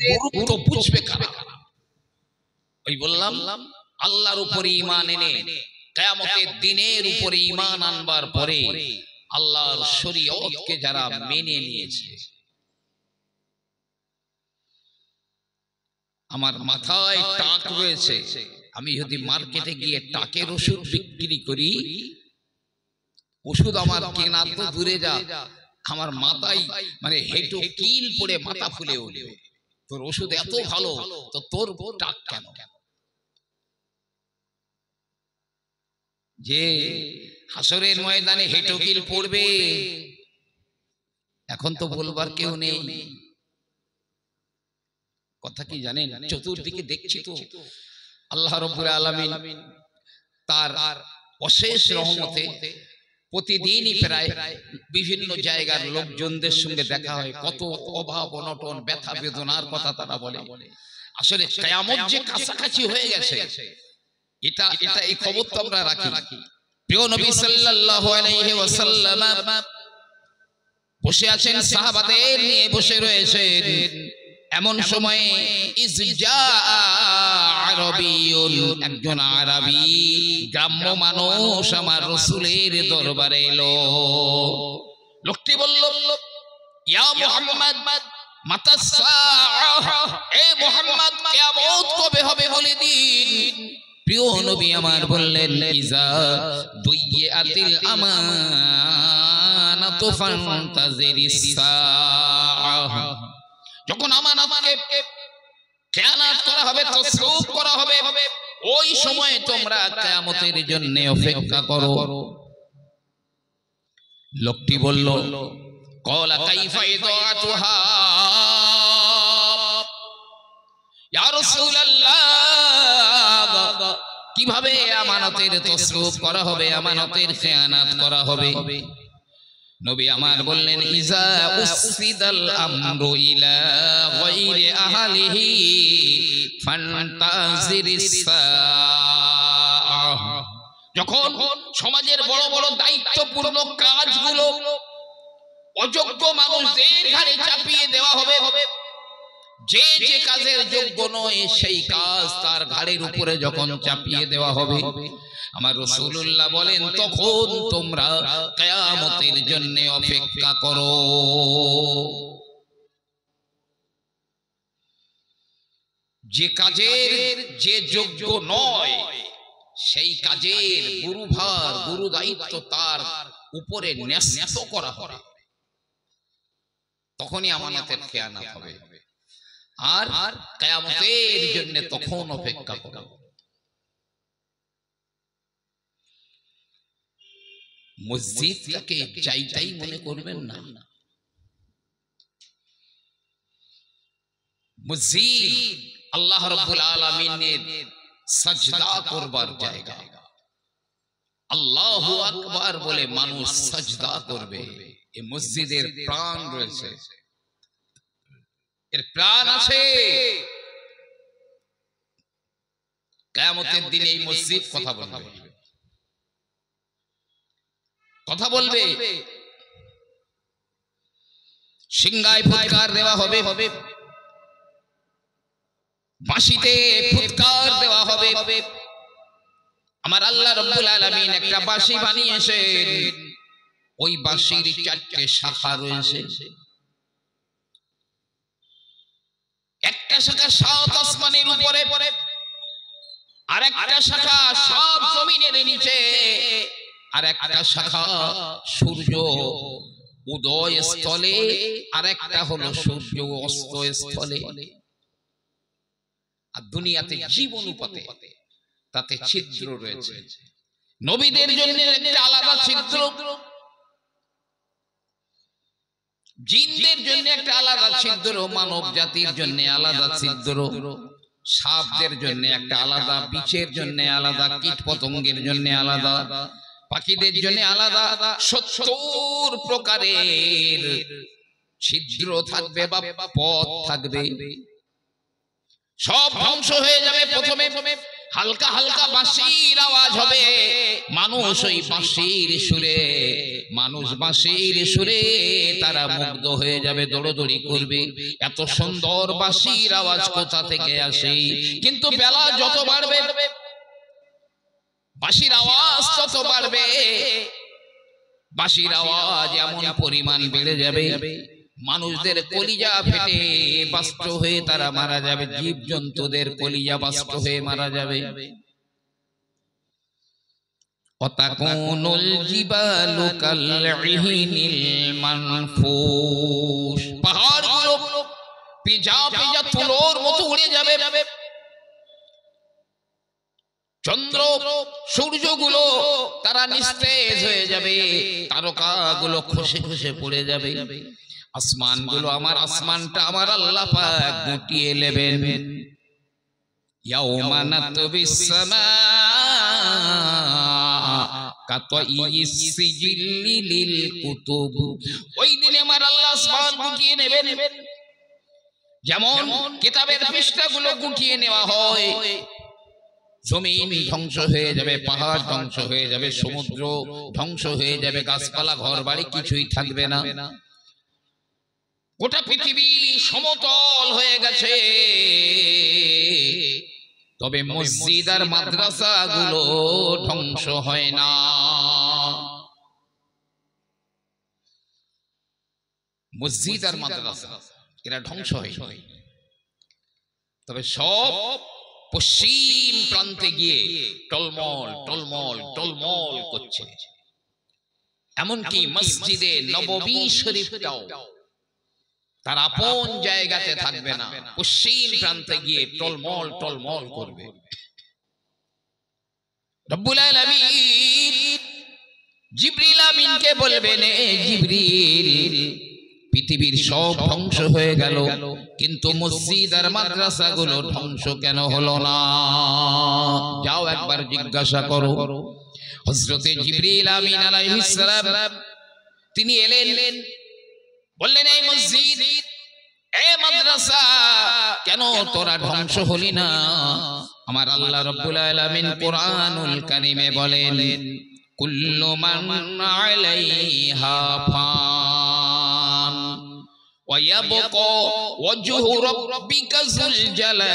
গুরুত্ব বুঝবে কারা? ওই বললাম আল্লাহর উপরে ঈমান এনে কিয়ামতের দিনের উপরে ঈমান আনবার পরে আল্লাহর শরীয়তকে যারা মেনে নিয়েছে। আমার মাথায় টাক রয়েছে, আমি যদি মার্কেটে গিয়ে টাকের ওষুধ বিক্রি করি, ওষুধ আমার কেনা তো দূরে যা, আমার মাথায় মানে হেঁটো কিল পড়ে মাথা ফুলে উঠবে, তোর ওষুধ এত ভালো তো তোর টাক কেন? যে হাসরের ময়দানে হেঁটো কিল পড়বে, এখন তো বলবার কেউ নেই। কথা কি জানেন, চতুর্দিকে দেখছি তো আল্লাহ রাব্বুল আলামিন তার অশেষ রহমতে প্রতিদিনই প্রায় বিভিন্ন জায়গার লোকজনদের সঙ্গে দেখা হয়, কত অভাব অনটন ব্যথা বেদনার কথা তারা বলে। আসলে কিয়ামত যে কাছাকাছি হয়ে গেছে, এটা এই খবর তো আমরা রাখি। প্রিয় নবী সাল্লাল্লাহু আলাইহি ওয়াসাল্লাম বসে আছেন, সাহাবাদের নিয়ে বসে রয়েছেন। এমন সময়ে একজন আরবি গ্রাম্য মানুষ আমার রাসূলের দরবারে এলো। লোকটি বলল, ইয়া মুহাম্মদ মাতা সাআহ, এ মুহাম্মদ কিয়ামত কবে হবে বলে দিন। প্রিয় নবী আমার বললেন, ইজা দুইয়াতিল আমানাতু ফান্তাজিরিস সাআহ, যখন আমানতকে খেয়ানত করা হবে, তসরুফ করা হবে, ওই সময় তোমরা কিয়ামতের জন্য অপেক্ষা করো। লোকটি বলল, ক্বালা কাইফা ইদাতুহা ইয়া রাসূলুল্লাহ, কিভাবে আমানতের তসরুফ করা হবে, আমানতের খেয়ানত করা হবে? নবী আমার বললেন, ইজা উসফিদাল আমরু ইলা গায়রি আহলিহি ফান্তাজিরিস সাআহ, যখন সমাজের বড় বড় দায়িত্বপূর্ণ কাজগুলো অযোগ্য মানুষদের ঘাড়ে চাপিয়ে দেওয়া হবে, যে যে কাজের যোগ্য নয় সেই কাজ তার ঘাড়ের উপরে যখন চাপিয়ে দেওয়া হবে, আমার রাসূলুল্লাহ বলেন, তখন তোমরা কিয়ামতের জন্য অপেক্ষা করো। যে কাজের যে যোগ্য নয় সেই কাজের গুরুভার গুরু দায়িত্ব তার উপরে ন্যস্ত করা হবে, তখনই আমানতের খেয়ানত হবে। আর কিয়ামতের জন্য তখন অপেক্ষা করো। মসজিদটাকে জায়গায় মনে করবেন না, মসজিদ আল্লাহ রাব্বুল আলামিনের সাজদা করবার জায়গা। আল্লাহু আকবার বলে মানুষ সাজদা করবে, এই মসজিদের প্রাণ রয়েছে, এর প্রাণ আছে। কিয়ামতের দিনে এই মসজিদ কথা বলবে, কথা বলবে, সিংহায় ফুৎকার দেওয়া হবে, বাঁশিতে ফুৎকার দেওয়া হবে। আমার আল্লাহ রাব্বুল আলামিন একটা বাঁশি বানিয়েছেন, ওই বাঁশির চারটে শাখা রয়েছে। একটা শাখা সাত আসমানের উপরে, আর একটা শাখা সাত জমিনের নিচে, আর একটা শাখা সূর্য উদয় স্থলে, আর একটা হলো সূর্য অস্ত স্থলে। আর দুনিয়াতে জীবন উপাতে তাতে ছিদ্র রয়েছে। নবীদের জন্য একটা আলাদা ছিদ্র, জিনদের জন্য একটা আলাদা ছিদ্র, মানব জাতির জন্য আলাদা ছিদ্র, সাপদের জন্য একটা আলাদা, বিছের জন্য আলাদা, কীট পতঙ্গের জন্য আলাদা, পাখিদের জন্য আলাদা। ৭০ প্রকারের ছিদ্র থাকবে বা পথ থাকবে। সব ধ্বংস হয়ে যাবে। প্রথমে হালকা হালকা বাঁশির আওয়াজ হবে, মানুষ ওই বাঁশির সুরে, মানুষ বাঁশির সুরে তারা মুগ্ধ হয়ে যাবে, দৌড়দৌড়ি করবে। এত সুন্দর বাঁশির আওয়াজ কোথা থেকে আসে? কিন্তু বেলা যত বাড়বে, বাঁশির আওয়াজ তত বাড়বে, বাঁশির আওয়াজ এমন পরিমাণ বেড়ে যাবে, মানুষদের কলিজা ফেটে বাষ্প হয়ে তারা মারা যাবে, জীব জন্তুদের কলিজা বাষ্প হয়ে মারা যাবে। অতাকুনুল জিবালু কালইহিনিল মানফুস, পাহাড়গুলো পিজা পিজা তুলোর মতো উড়ে যাবে, চন্দ্র সূর্যগুলো তারা নিস্তেজ হয়ে যাবে, তারকাগুলো খসে খসে পড়ে যাবে, আসমানগুলো, আমার আসমানটা আমার আল্লাহ পাক গুটিয়ে নেবেন। ইয়াউমা নাতবিস সামা কাতাইয়িস সিজিল্লি লিল কুতুব, ওই দিন আমার আল্লাহ আসমান গুটিয়ে নেবেন, যেমন কিতাবের পৃষ্ঠাগুলো গুটিয়ে নেওয়া হয়। জমিন ধ্বংস হয়ে যাবে, পাহাড় ধ্বংস হয়ে যাবে, সমুদ্র ধ্বংস হয়ে যাবে, গাছপালা ঘর বাড়ি কিছুই থাকবে না, গোটা পৃথিবী সমতল হয়ে গেছে। তবে মসজিদ আর মাদ্রাসা গুলো ধ্বংস হয় না। মসজিদ আর মাদ্রাসা এরা ধ্বংস হয়, তবে সব পশ্চিম প্রান্তে গিয়ে টলমল টলমল টলমল করছে। এমনকি মসজিদে নববী শরীফটাও তার আপন জায়গাতে থাকবে না, পশ্চিম প্রান্তে গিয়ে টলমল টলমল করবে। রব্বুল আলামিন জিবরিল আমিনকে বলবেন, জিবরিল, পৃথিবীর সব ধ্বংস হয়ে গেল, কিন্তু মসজিদ আর মাদ্রাসা গুলো ধ্বংস কেন হলো না? যাও একবার জিজ্ঞাসা করো। হযরতে জিবরিল আমিন আলাইহিস সালাম তিনি এলেন, বললেন, এই মসজিদ, এই মাদ্রাসা কেন তোরা ধ্বংস হলি না? আমার আল্লাহ রাব্বুল আলামিন কোরআনুল কারীমে বলেন, কুল্লু মান আলাইহা ফান ওয়া ইয়াবকা ওয়াজহু রাব্বিকা যুল জালালি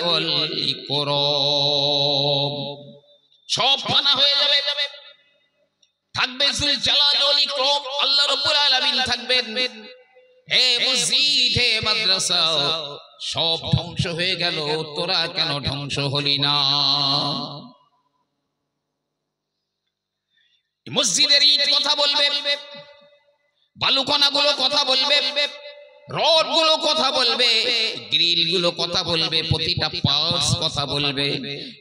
ওয়াল ইকরাম। সব ফানা হয়ে যাবে, থাকবে যুল জালাল ওয়াল ইকরাম, আল্লাহ রাব্বুল আলামিন থাকবেন। হে মসজিদ, হে মাদ্রাসা, সব ধ্বংস হয়ে গেল, তোরা কেন ধ্বংস হলি না? মসজিদের ইট কথা বলবে, বালুকণা গুলো কথা বলবে, রড গুলো কথা বলবে, গ্রিল গুলো কথা বলবে, প্রতিটা পার্টস কথা বলবে।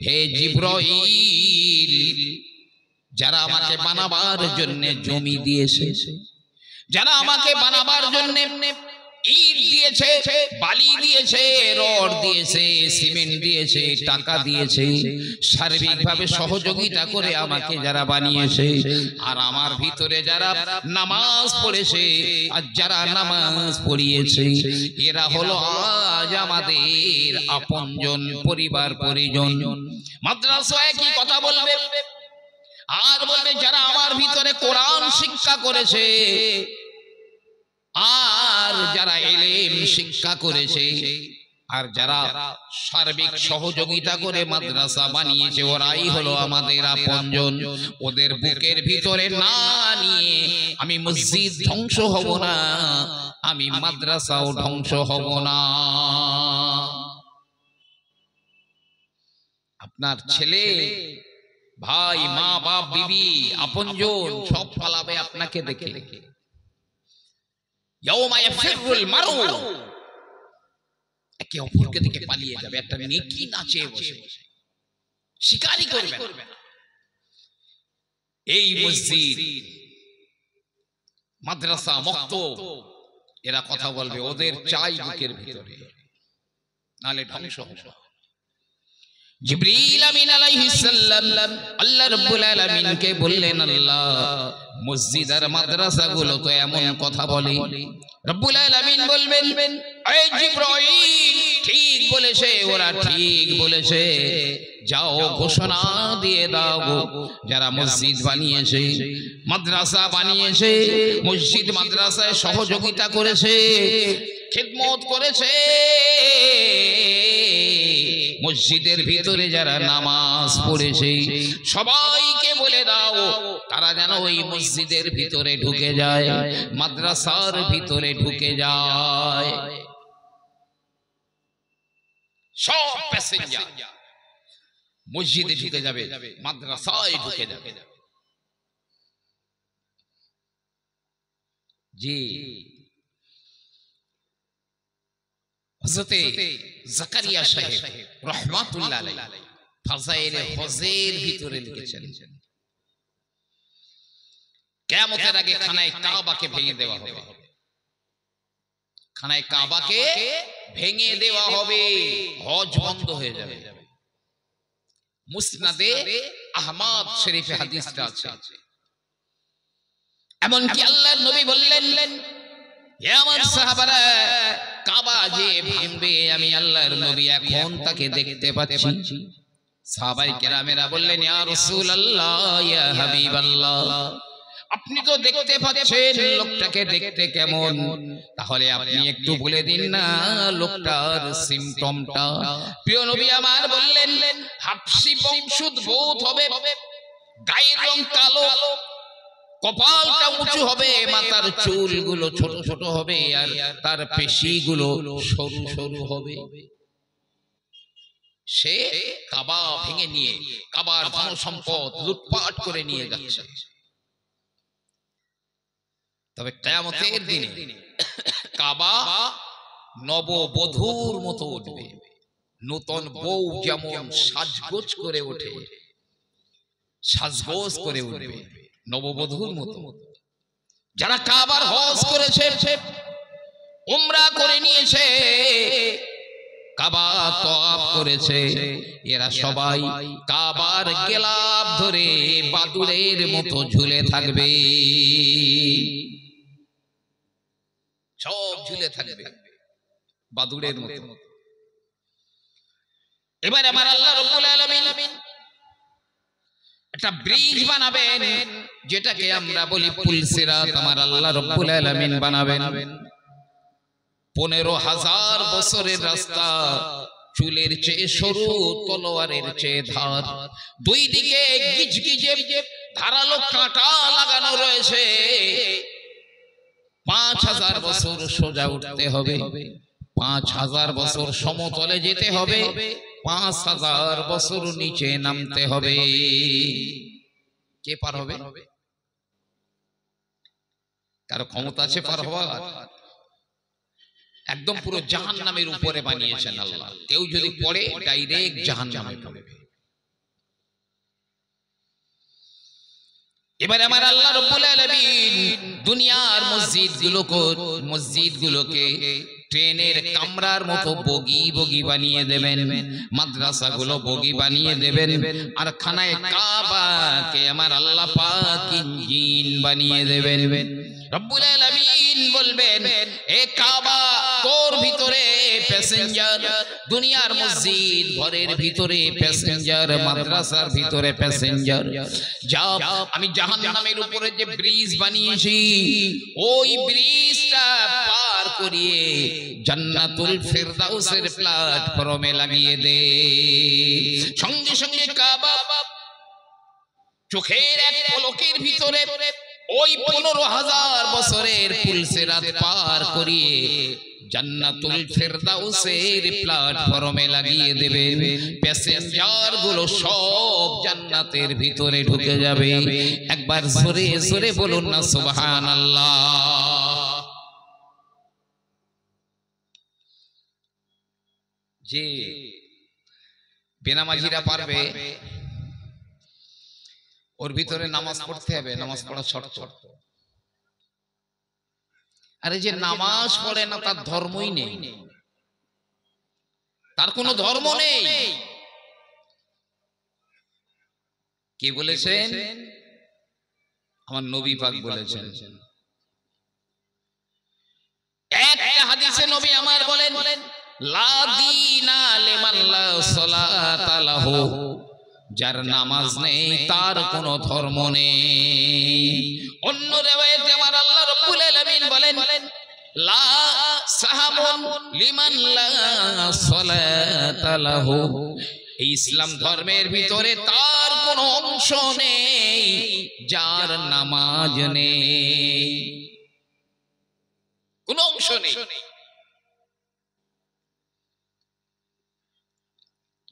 হে জিবরাইল, যারা আমাকে বানাবার জন্য জমি দিয়েছে, যারা আমাকে বানাবার জন্য ইট দিয়েছে, বালি দিয়েছে, রড দিয়েছে, সিমেন্ট দিয়েছে, টাকা দিয়েছে, সার্বিকভাবে সহযোগিতা করে আমাকে যারা বানিয়েছে, আর আমার ভিতরে যারা নামাজ পড়েছে আর যারা নামাজ পড়িয়েছে, এরা হলো আজ আমাদের আপনজন, পরিবার পরিজন। মাদ্রাসায় কি কথা বলবে? আর বলবে, যারা আমার ভিতরে কোরআন শিক্ষা করেছে আর যারা ইলম শিক্ষা করেছে আর যারা সার্বিক সহযোগিতা করে মাদ্রাসা বানিয়েছে, ওরাই হলো আমাদের আপনজন। ওদের বুকের ভিতরে না নিয়ে আমি মসজিদ ধ্বংস হব না, আমি মাদ্রাসাও ধ্বংস হব না। আপনার ছেলে, ভাই, মা, বাপ, বিবি, আপনজন সব পালাবে আপনাকে দেখে। ইয়াউমা ইয়াফিরুল মারউ, একে অপরকে দেখে পালিয়ে যাবে। একটা নেকি নাচে বসে শিকারি করবে না। এই মসজিদ, মাদ্রাসা, মক্তব এরা কথা বলবে, ওদের চাই বুকের ভিতরে, নালে ধ্বংস হবে। জিবরিল আমিন আলাইহিস সালাম আল্লাহ রাব্বুল আলামিনকে বললেন, আল্লাহ, মসজিদ আর মাদ্রাসা গুলো তো এমন কথা বলে। রাব্বুল আলামিন বলবেন, এই জিবরাইল, ঠিক বলেছে, ওরা ঠিক বলেছে। যাও ঘোষণা দিয়ে দাও, যারা মসজিদ বানিয়েছে, মাদ্রাসা বানিয়েছে, মসজিদ মাদ্রাসায় সহযোগিতা করেছে, খিদমত করেছে, মসজিদের ভিতরে যারা নামাজ পড়েছে, সবাইকে বলে দাও তারা যেন ওই মসজিদের ভিতরে ঢুকে যায়, মাদ্রাসার ভিতরে ঢুকে যায়। সব প্যাসেঞ্জার মসজিদে ঢুকে যাবে, মাদ্রাসায় ঢুকে যাবে। জি, হযরতে জাকারিয়া সাহেব রাহমাতুল্লাহ আলাইহি ফাযাইলে হজের ভিতরে লিখেছেন, কিয়ামতের আগে খানায়ে কাবাকে ভেঙে দেওয়া হবে, খানায়ে কাবাকে ভেঙে দেওয়া হবে, হজ বন্ধ হয়ে যাবে। মুসনাদে আহমদ শরীফে হাদিসটা আছে। এমনকি আল্লাহর নবী বললেন, হে আমার সাহাবারা, কাবা যে ভাঙবে আমি আল্লাহর নবী এখন তাকে দেখতে পাচ্ছি। সাহাবায়ে কেরামেরা বললেন, ইয়া রাসূলুল্লাহ, ইয়া হাবিবাল্লাহ, আপনি তো দেখতে পাচ্ছেন লোকটাকে দেখতে কেমন, তাহলে আপনি একটু বলে দিন না লোকটার সিম্পটমটা। প্রিয় নবী আমার বললেন, হাবশী বংশোদ্ভূত হবে, গায়ের রং কালো, কপালটা উঁচু হবে, মাথার চুলগুলো ছোট ছোট হবে, আর তার পেশিগুলো সরু সরু হবে। সে কাবা ভেঙে নিয়ে কাবার ধন সম্পদ লুটপাট করে নিয়ে যাচ্ছে। তবে কিয়ামতের দিনে কাবা নববধূর মতো উঠবে, নতুন বউ যেমন সাজগোজ করে ওঠে, সাজগোজ করে উঠবে নববধূর মতো। যারা কাবার হজ করেছে, উমরা করে নিয়েছে, কাবা তওয়াফ করেছে, এরা সবাই কাবার গেলাপ ধরে বাদুড়ের মতো ঝুলে থাকবে, সব ঝুলে থাকবে বাদুড়ের মতো। এবার আমার আল্লাহ রাব্বুল আলামিন একটা ব্রিজ বানাবেন, যেটাকে আমরা বলি পুল সিরাত। আমার আল্লাহ রাব্বুল আলামিন বানাবেন 15,000 বছরের রাস্তা, চুলের চেয়ে সরু, তলোয়ারের চেয়ে ধার, দুই দিকে গিজগিজে ধারালো কাঁটা লাগানো রয়েছে। 5,000 বছর সোজা উঠতে হবে, 5,000 বছর সমতলে যেতে হবে, 5,000 বছর নিচে নামতে হবে। কে পার হবে? কারো ক্ষমতা আছে পার হওয়ার? একদম পুরো জাহান্নামের উপরে বানিয়েছেন আল্লাহ, কেউ যদি পড়ে ডাইরেক্ট জাহান্নামে পড়বে। এবারে আমার আল্লাহ রাব্বুল আলামিন দুনিয়ার মসজিদগুলোকে ট্রেনের কামরার মতো বগি বগি বানিয়ে দেবেন, মাদ্রাসাগুলো বগি বানিয়ে দেবেন, আর খানায়ে কাবাকে আমার আল্লাহ পাক ইঞ্জিন বানিয়ে দেবেন। রব্বুল আলামিন বলবেন, এ কাবা তোর ভিতরে প্যাসেঞ্জার, দুনিয়ার মসজিদ ঘরের ভিতরে প্যাসেঞ্জার, মাদ্রাসার ভিতরে প্যাসেঞ্জার। যাও, আমি জাহান্নামের উপরে যে ব্রিজ বানিয়েছি, ওই ব্রিজটা পার করিয়ে জান্নাতুল ফেরদাউসের প্ল্যাটফর্মে লাগিয়ে দে। সঙ্গে সঙ্গে কাবা চোখের এক পলকের ভিতরে ওই 15,000 বছরের পুল সিরাত পার করিয়ে জান্নাতুল ফেরদাউসের প্ল্যাটফর্মে লাগিয়ে দেবে। প্যাসেঞ্জার গুলো সব জান্নাতের ভিতরে ঢুকে যাবে। একবার জোরে জোরে বলুন না সুবহানাল্লাহ। জি, বেনামাজিরা পারবে? ওর ভিতরে নামাজ পড়তে হবে, নামাজ পড়া শর্ত। আরে যে নামাজ পড়ে না তার ধর্মই নেই, তার কোনো ধর্ম নেই। কে বলেছেন? আমার নবী পাক বলেছেন। একটা হাদিসে নবী আমার বলেন, লা দীনা লিমান লা সালাতা লাহু, যার নামাজ নেই তার কোনো ধর্ম নেই। অন্য রিওয়ায়াতে আমার আল্লাহ রাব্বুল আলামিন বলেন লা সাহামুন লিমান লা সালাতা লাহু, এই ইসলাম ধর্মের ভিতরে তার কোনো অংশ নেই যার নামাজ নেই, কোনো অংশ নেই।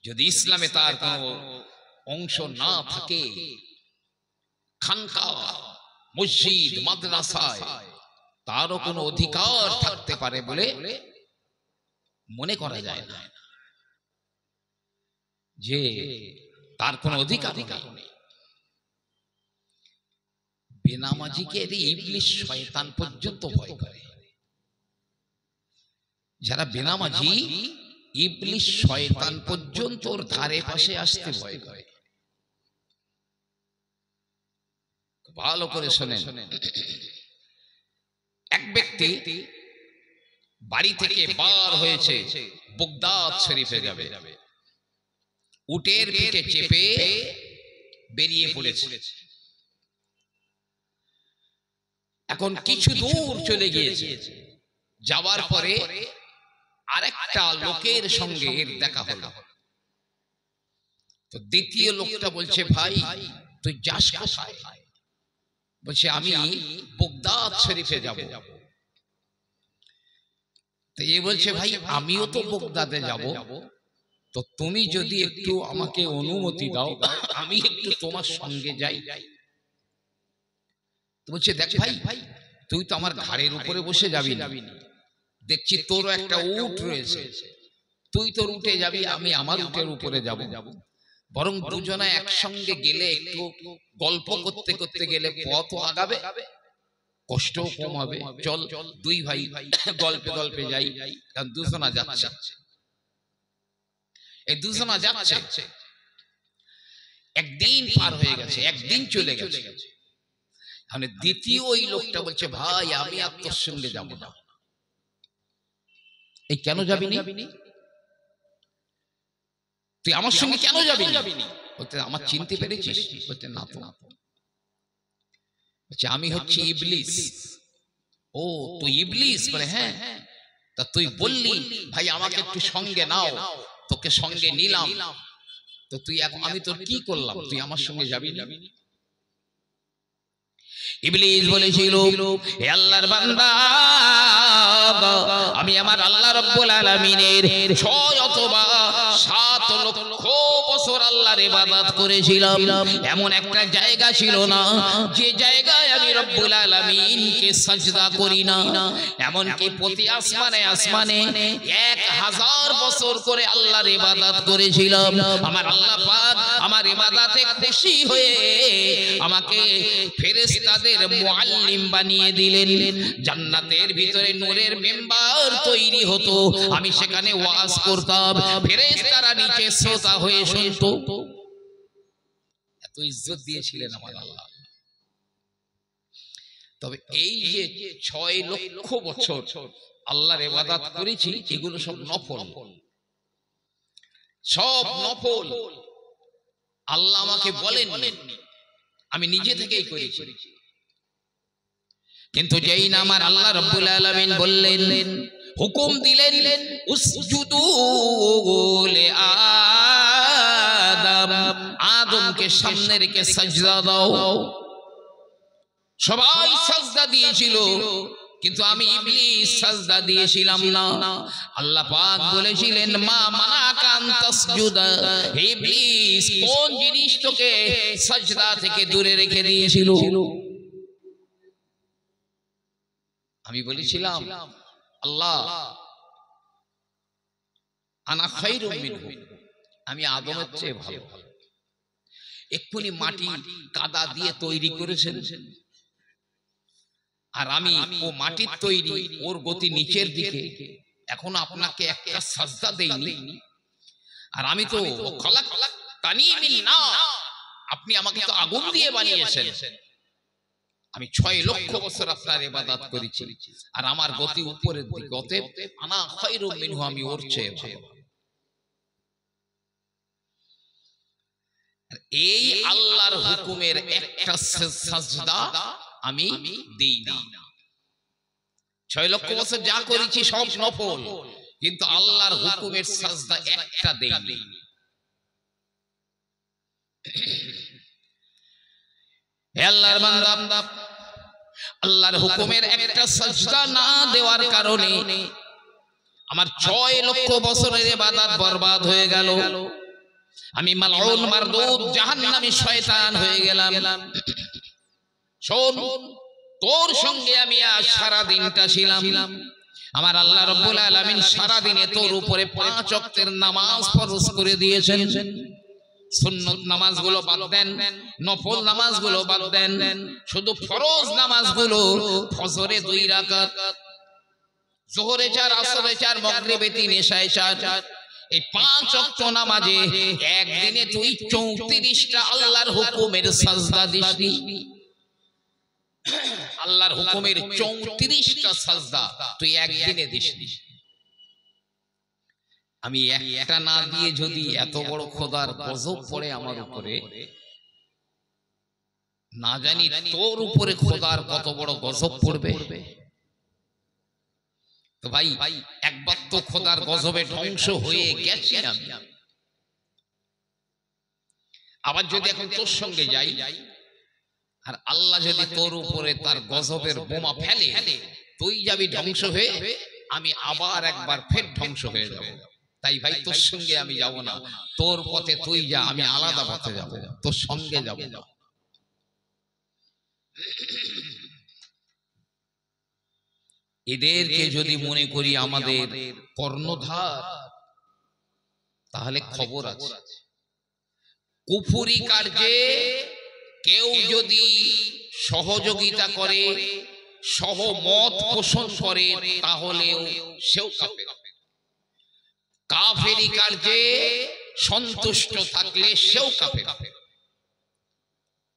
যদি ইসলামে তার কোনো অংশ না থাকে, খানকা মসজিদ মাদ্রাসায় তারও কোনো অধিকার থাকতে পারে বলে মনে করা যায় না, যে তার কোনো অধিকার নেই। বেনামাজিকে ইবলিস শয়তান পর্যন্ত ভয় করে। যারা বেনামাজি, ইবলিস শয়তান পর্যন্ত ওর ধারে পাশে আসতে ভয় করে। ভালো করে শোনেন, এক ব্যক্তি বাড়ি থেকে বার হয়েছে, বাগদাদ শরীফে যাবে, উটের পিঠে চেপে বেরিয়ে পড়েছে। এখন কিছু দূর চলে গিয়েছে, যাওয়ার পরে আরেকটা লোকের সঙ্গে এর দেখা হলো। তো দ্বিতীয় লোকটা বলছে, ভাই তুই যাস কোথায়? বলছে আমি বাগদাদ শরীফে যাব। তো এ বলছে, ভাই আমিও তো বাগদাদে যাব, তো তুমি যদি একটু আমাকে অনুমতি দাও আমি একটু তোমার সঙ্গে যাই। তো বলছে, দেখ ভাই তুই তো আমার ঘাড়ের উপরে বসে যাবি না, দেখছি তোরও একটা উট রয়েছে, তুই তোর উঠে যাবি, আমি আমার উটের উপরে যাব। বরং দুজনে একসঙ্গে গেলে একটু গল্প করতে করতে গেলে পথ আগাবে, কষ্টও কম হবে। চল দুই ভাই গল্পে গল্পে যাই, কারণ দুজনা যাচ্ছে। এই দুজনা যাচ্ছে, একদিন পার হয়ে গেছে, একদিন চলে গেছে। মানে দ্বিতীয় ওই লোকটা বলছে, ভাই আমি আর তোর সঙ্গে যাব না। এই কেন যাবি না? তুই আমার সঙ্গে কেন যাবি না? বলতে, আমার চিনতে পেরেছিস? বলতে, না তো। বলছে, আমি হচ্ছি ইবলিস। ও তুই ইবলিস? বলে, হ্যাঁ। তা তুই বললি ভাই আমাকে একটু সঙ্গে নাও, তোকে সঙ্গে নিলাম, তো তুই এখন আমি তোর কি করলাম, তুই আমার সঙ্গে যাবি না? ইবলিস বলেছিল, হে আল্লাহর বান্দা, আমি আমার আল্লাহ রাব্বুল আলামিনের 6 অথবা 7 লক্ষ বছর আল্লাহর ইবাদত করেছিলাম। এমন একটা জায়গা ছিল না যে জায়গায় আমি রব্বুল আলামিনকে সাজদা করি না। এমনকি প্রতি আসমানে আসমানে 1000 বছর করে আল্লাহর ইবাদত করেছিলাম। আমার আল্লাহ পাক আমার ইবাদতে খুশি হয়ে আমাকে ফেরেশতাদের মুআল্লিম বানিয়ে দিলেন। জান্নাতের ভিতরে নূরের মেম্বার তৈরি হতো, আমি সেখানে ওয়াজ করতাম, ফেরেশতারা নিচে শ্রোতা হয়ে শুনতো। এত ইজ্জত দিয়েছিলেন আমার আল্লাহ। তবে এই যে 6 লক্ষ বছর আল্লাহর ইবাদত করেছি, এগুলো সব নফল, সব নফল। আল্লাহ আমাকে বলেন, আমি নিজে থেকেই করেছি। কিন্তু যেই না আমার আল্লাহ রাব্বুল আলামিন বললেন, হুকুম দিলেন, উসজুদু লি আদম, আদমকে সামনে রেখে সাজদা দাও। সবাই সাজদা দিয়েছিল, কিন্তু আমি ইবলিস সাজদা দিয়েছিলাম না। আল্লাহ পাক বলেছিলেন, মা মানাকা আন তাসজুদা, হে ইবলিস কোন জিনিস তোকে সাজদা থেকে দূরে রেখে দিয়েছিল? আমি বলেছিলাম, আল্লাহ আনা খায়রুম মিনহু, আমি আদমের চেয়ে ভালো। এক্ষুনি মাটি কাদা দিয়ে তৈরি করেছেন, আর আমি ও মাটির তৈরি, ওর গতি নিচের দিকে, এখন আপনাকে একটা সাজদা দেইনি। আর আমি তো আপনি আমাকে তো আগুন দিয়ে বানিয়েছেন, আমি 6 লক্ষ বছর আপনার ইবাদত করেছি, আর আমার গতি উপরের দিকে, অতএব আনা খায়রুম মিনহু, আমি ওর চেয়ে ভালো। এই আল্লাহর হুকুমের একটা সাজদা আমি দেই না। 6 লক্ষ বছর যা করেছি সব নফল, কিন্তু আল্লাহর হুকুমের সাজদা একটা দেই না। হে আল্লাহর বান্দা, আল্লাহর হুকুমের একটা সাজদা না দেওয়ার কারণে আমার 6 লক্ষ বছরের ইবাদত বরবাদ হয়ে গেল। আমি মালউন মারদুদ জাহান্নামী শয়তান হয়ে গেলাম। শোন, তোর সঙ্গে আমি আজ সারা দিনটা ছিলাম। আমার আল্লাহ রাব্বুল আলামিন সারা দিনে তোর উপরে 5 ওয়াক্তের নামাজ ফরজ করে দিয়েছেন। সুন্নত নামাজগুলো বাদ দেন, নফল নামাজগুলো বাদ দেন, শুধু ফরজ নামাজগুলো ফজরে 2 রাকাত, যোহরে 4, আসরে 4, মাগরিবে 3, ইশায়ে 4, এই 5 ওয়াক্ত নামাজে একদিনে তুই 34টা আল্লাহর হুকুমের সাজদা দিসনি। আল্লাহর হুকুমের 34টা সাজদা তুই একদিনে দিসনি। আমি একটা না দিয়ে যদি এত বড় খোদার গজব পড়ে আমার উপরে, না জানি তোর উপরে খোদার কত বড় গজব পড়বে। তো ভাই, একবার তো খোদার গজবে ধ্বংস হয়ে গেছি আমি, আবার যদি এখন তোর সঙ্গে যাই আর আল্লাহ যদি তোর উপরে তার গজবের বোমা ফেলে, তুই যাবি ধ্বংস হয়ে, আমি আবার একবার ফের ধ্বংস হয়ে যাব। তাই ভাই, তোর সঙ্গে আমি যাব না, তোর পথে তুই যা, আমি আলাদা পথে যাব, তোর সঙ্গে যাব না। এদেরকে যদি মনে করি আমাদের কর্ণধার, তাহলে খবর আছে। কুফরি কার্যে কেউ যদি সহযোগিতা করে, সহমত পোষণ করে, তাহলেও সেও কাফের। কাফেরি কার্যে সন্তুষ্ট থাকলে সেও কাফের।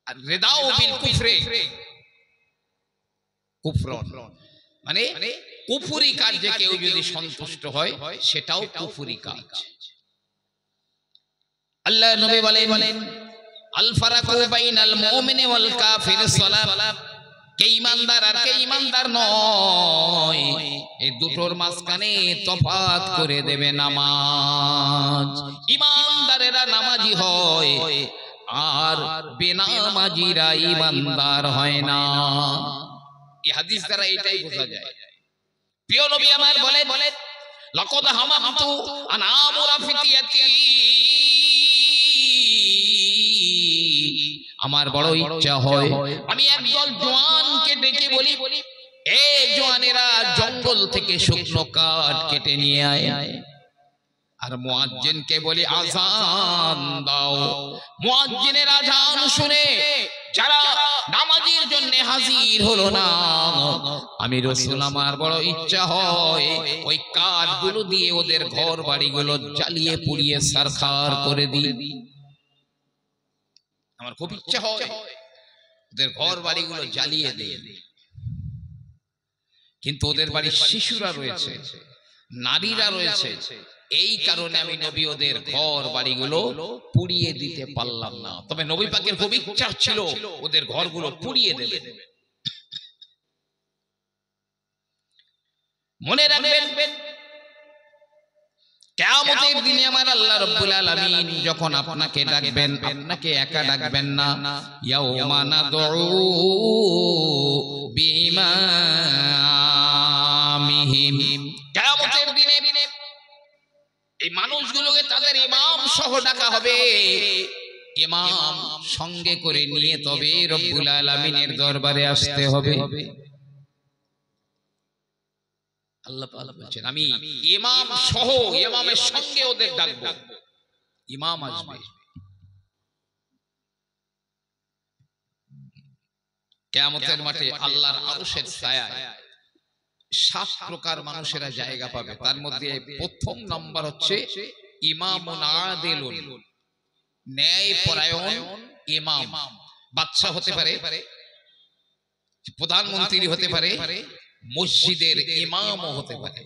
আর রিদাউ বিল কুফরে, কুফরন মানে কুফরি কার্যে কেউ যদি সন্তুষ্ট হয়, সেটাও কুফরি কাজ। আল্লাহ নবী বলেন, আল ফারাকু বাইনাল মুমিনি ওয়াল কাফির সালাত, কে ঈমানদার আর কে ঈমানদার নয়, এই দুটোর মাঝখানে তফাত করে দেবে নামাজ। ঈমানদারেরা নামাজি হয় আর বেনামাজিরা ঈমানদার হয় না। এই হাদিস দ্বারা এটাই বোঝা যায়। প্রিয় নবী আমার বলেন, লাকাদ হামামতু আন আমুরা ফিতিয়াতি, আমার বড় ইচ্ছা হয় আমি একদল জওয়ানকে ডেকে বলি, এ জওয়ানেরা জঙ্গল থেকে শুকনো কাঠ কেটে নিয়ে আয়। আর মুয়াজ্জিনকে বলি আযান দাও। মুয়াজ্জিনের আযান শুনে যারা নামাজের জন্য হাজির হলো না, আমি রাসূল আমার বড় ইচ্ছা হয় ওই কাঠগুলো দিয়ে ওদের ঘর বাড়িগুলো জ্বালিয়ে পুড়িয়ে সারখার করে দিই। আমার খুব ইচ্ছা হয় ওদের ঘর বাড়িগুলো জ্বালিয়ে দেই, কিন্তু ওদের বাড়ির শিশুরা রয়েছে, নারীরা রয়েছে, এই কারণে আমি নবী ওদের ঘর বাড়িগুলো পুড়িয়ে দিতে পারলাম না। তবে নবী পাকের খুব ইচ্ছা ছিল ওদের ঘরগুলো পুড়িয়ে দেবে। মনে রাখবেন, কিয়ামতের দিনে আমার আল্লাহ রাব্বুল আলামিন যখন আপনাকে ডাকবেন, আপনাকে একা ডাকবেন না। ইয়াউমা নাদউ বিইমামিহিম, কিয়ামতের দিনে এই মানুষগুলোকে তাদের ইমাম সহ ডাকা হবে। ইমাম সঙ্গে করে নিয়ে তবে রব্বুল আলামিনের দরবারে আসতে হবে। আল্লাহ পাক বলেন, আমি ইমাম সহ, ইমামের সঙ্গে ওদের ডাকব। ইমাম আসবে, কিয়ামতের মাঠে আল্লাহর আরশের ছায়ায় 7 প্রকার মানুষেরা জায়গা পাবে। তার মধ্যে প্রথম নাম্বার হচ্ছে ইমামুন আদিলুন, ন্যায় পরায়ণ ইমাম। বাদশা হতে পারে, প্রধানমন্ত্রী হতে পারে, মসজিদের ইমামও হতে পারে।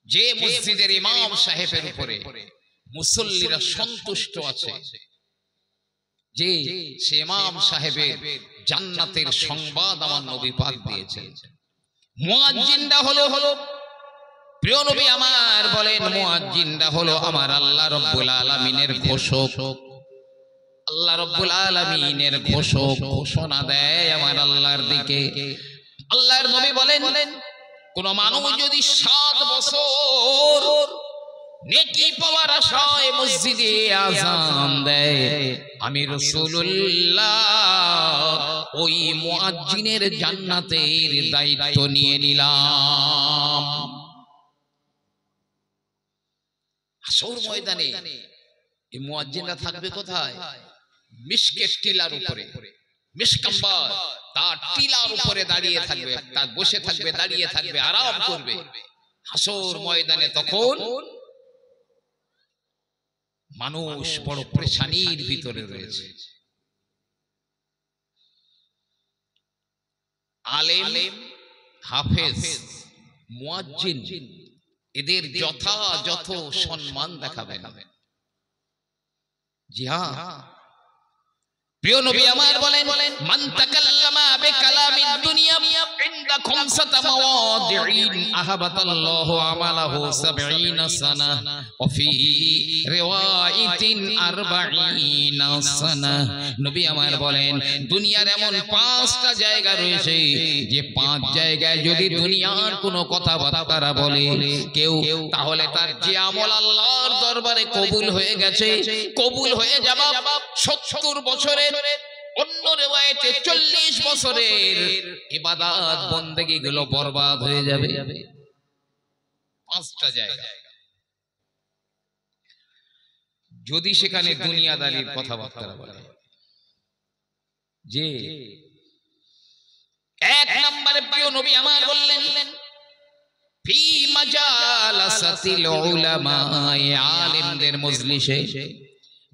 যে মসজিদের ইমাম সাহেবের উপরে মুসল্লিরা সন্তুষ্ট আছে, যে সে ইমাম সাহেবের জান্নাতের সংবাদ আমার নবী পাক দিয়েছেন। মুয়াজ্জিনরা হলো প্রিয় নবী আমার বলেন, মুয়াজ্জিনরা হলো আমার আল্লাহ রাব্বুল আলামিনের ঘোষক। আল্লাহ রাব্বুল আলামিনের ঘোষক, ঘোষণা দেয় আমার আল্লাহর দিকে। আল্লাহর নবী বলেন, কোন মানুষ যদি 7 বছর নেকি পাওয়ার আশায় মসজিদে আযান দেয়, আমি রাসূলুল্লাহ ওই মুয়াজ্জিনের জান্নাতের দায়িত্ব নিয়ে নিলাম। হাসর ময়দানে এই মুয়াজ্জিনরা থাকবে কোথায়? মিশকের টিলার উপরে, মিশকাম্বার তার টিলার উপরে দাঁড়িয়ে থাকবে, তার বসে থাকবে, দাঁড়িয়ে থাকবে, আরাম করবে। হাসর ময়দানে তখন মানুষ বড় পেরেশানির ভিতরে রয়েছে। আলেম, হাফেজ, মুয়াজ্জিন এদের যথাযথ সম্মান দেখাবেন। জি হ্যাঁ, প্রিয় নবী আমার বলেন, মান তাকাল্লামা বিকালামিদ দুনিয়া ইনদা খামসাতা মাওয়াদিন আহাবাতাল্লাহু আমালাহু 70 সানা ওয়া ফি রিওয়ায়াতিন 40 সানা। নবী আমার বলেন, দুনিয়ার এমন 5টা জায়গা রয়েছে যে 5 জায়গায় যদি দুনিয়ার কোনো কথাবার্তা বলে কেউ, তাহলে তার যে আমল আল্লাহর দরবারে কবুল হয়ে গেছে, কবুল হয়ে যাবে 70 বছরের, অন্য রিওয়ায়াতে 40 বছরের ইবাদত বন্দেগী গুলো বরবাদ হয়ে যাবে। 5টা জায়গা যদি সেখানে দুনিয়াদারির কথাবার্তা বলে, যে 1 নম্বরে প্রিয় নবী আমার বললেন, ফি মাজালাসাতিল উলামা, আলেমদের মজলিসে,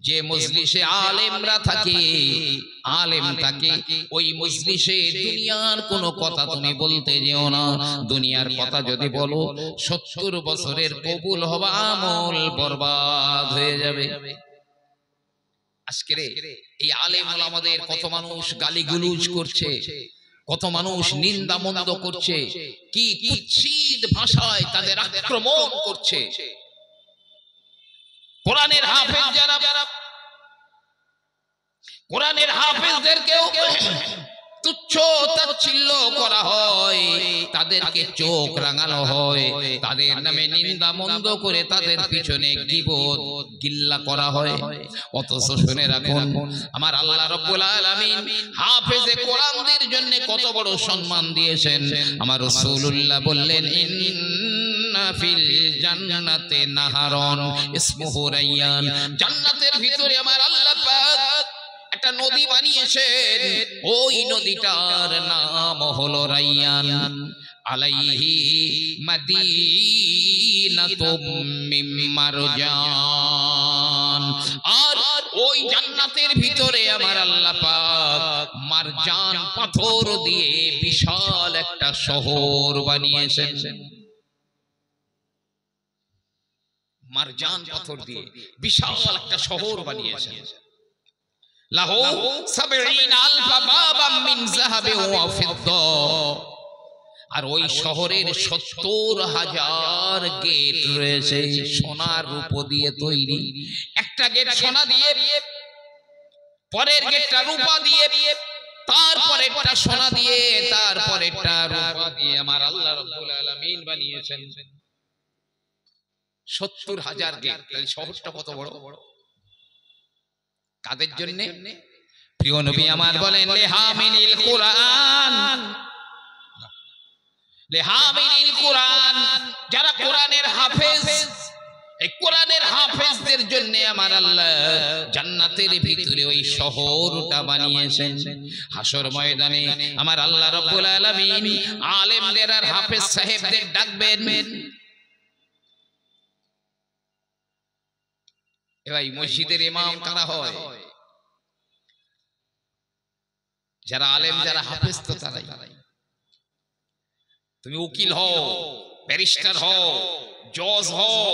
যে মজলিসে আলেমরা থাকে, আলেম থাকে, ওই মজলিসে দুনিয়ার কোনো কথা তুমি বলতে যেও না। দুনিয়ার কথা যদি বলো 70 বছরের কবুল হওয়া আমল বরবাদ হয়ে যাবে। আজকে এই আলেম ওলামাদের কত মানুষ গালিগুলুজ করছে, কত মানুষ নিন্দা মন্দ করছে, কি কুৎসিত ভাষায় তাদের আক্রমণ করছে। কোরআনের হাফেজ যারা, কোরআনের হাফেজদেরকেও তুচ্ছ তাচ্ছিল্য করা হয়, তাদেরকে চোখ রাঙানো হয়, তাদের নামে নিন্দা মন্দ করে তাদের পিছনে গীবত গিল্লা করা হয়। অথচ শুনে রাখুন, আমার আল্লাহ রাব্বুল আলামিন হাফেজে কোরআনদের জন্য কত বড় সম্মান দিয়েছেন। আমার রাসূলুল্লাহ বললেন, ইন্না ফিল জান্নাতি নাহারন ইসমুহু রায়্যান, জান্নাতের ভিতরে আমার আল্লাহ পাক একটা নদী বানিয়েছেন, ওই নদীটার নাম হলো রায়্যান। আলাইহি মাদিনাতুম মিন মারজান, আর ওই জান্নাতের ভিতরে আমার আল্লাহ পাক মারজান পাথর দিয়ে বিশাল একটা শহর বানিয়েছেন। মারজান পাথর দিয়ে বিশাল একটা শহর বানিয়েছেন। লাহু 70,000 বাবাম মিন যাহাবিন ওয়া ফিদ্দা, আর ওই শহরের 70,000 গেট রয়েছে সোনার রূপো দিয়ে তৈরি। একটা গেট সোনা দিয়ে, পরের গেটটা রূপা দিয়ে, তারপরেরটা সোনা দিয়ে, তারপরেরটা রূপা দিয়ে আমার আল্লাহ রাব্বুল আলামিন বানিয়েছেন 70,000 গেট। তাহলে শহরটা কত বড়! কাদের জন্য? প্রিয় নবী আমার বলেন, লিহামিনিল কুরআন, লিহামিনিল কুরআন, যারা কোরআনের হাফেজ, এই কোরআনের হাফেজদের জন্য আমার আল্লাহ জান্নাতের ভিতরে ওই শহরটা বানিয়েছেন। হাসর ময়দানে আমার আল্লাহ রাব্বুল আলামিন আলেমদের আর হাফেজ সাহেবদের ডাকবেন, ভাই মসজিদের ইমাম কারা হয়? যারা আলেম যারা হাফেজ তো তারাই। তুমি উকিল হও, ব্যারিস্টার হও, জজ হও,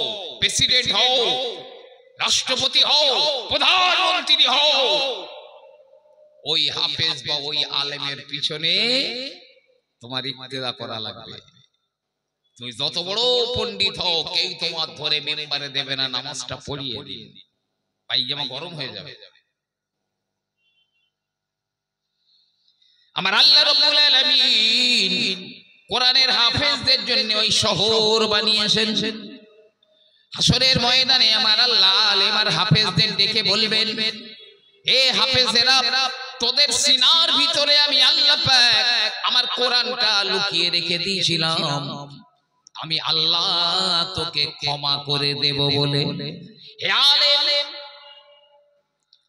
প্রেসিডেন্ট হও, রাষ্ট্রপতি হও, প্রধানমন্ত্রী হও, ওই হাফেজ বা ওই আলেমের পিছনে তোমার ইক্তেদা করা লাগবে। তুমি যত বড় পণ্ডিত হও, কেউ তোমার ধরে মেম্বারে দেবে না, নামাজটা পড়িয়ে দিন, পায়জামা গরম হয়ে যাবে। আমার আল্লাহ রাব্বুল আলামিন কোরআনের হাফেজদের জন্য ওই শহর বানিয়েছেন। হাসরের ময়দানে আমার আল্লাহ আলেম আর হাফেজদের ডেকে বলবেন, হে হাফেজেরা, তোদের সিনার ভিতরে আমি আল্লাহ পাক আমার কোরআনটা লুকিয়ে রেখে দিয়েছিলাম, আমি আল্লাহ তোকে ক্ষমা করে দেব বলে। হে আলেম,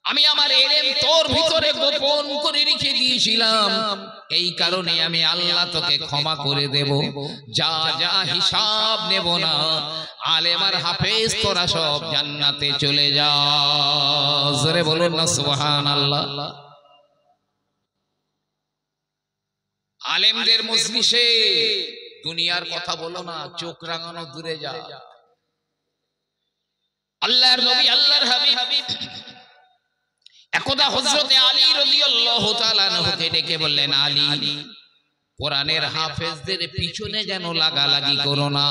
আমি আমার ইলম তোর ভিতরে গোপন করে রেখে দিয়েছিলাম, এই কারণে আমি আল্লাহ তোকে ক্ষমা করে দেব, যা যা হিসাব নেব না। আলেম আর হাফেজ তোরা সব জান্নাতে চলে যা। জোরে বলুন না সুবহানাল্লাহ। আলেমদের মজলিসে দুনিয়ার কথা বলো না, চোখ রাঙানো দূরে যা। আল্লাহর নবী আল্লাহর হাবিব একদা হযরতে আলী রাদিয়াল্লাহু তাআলা আনহুকে ডেকে বললেন, আলী, কোরআনের হাফেজদের পিছনে যেন লাগালাগি করো না,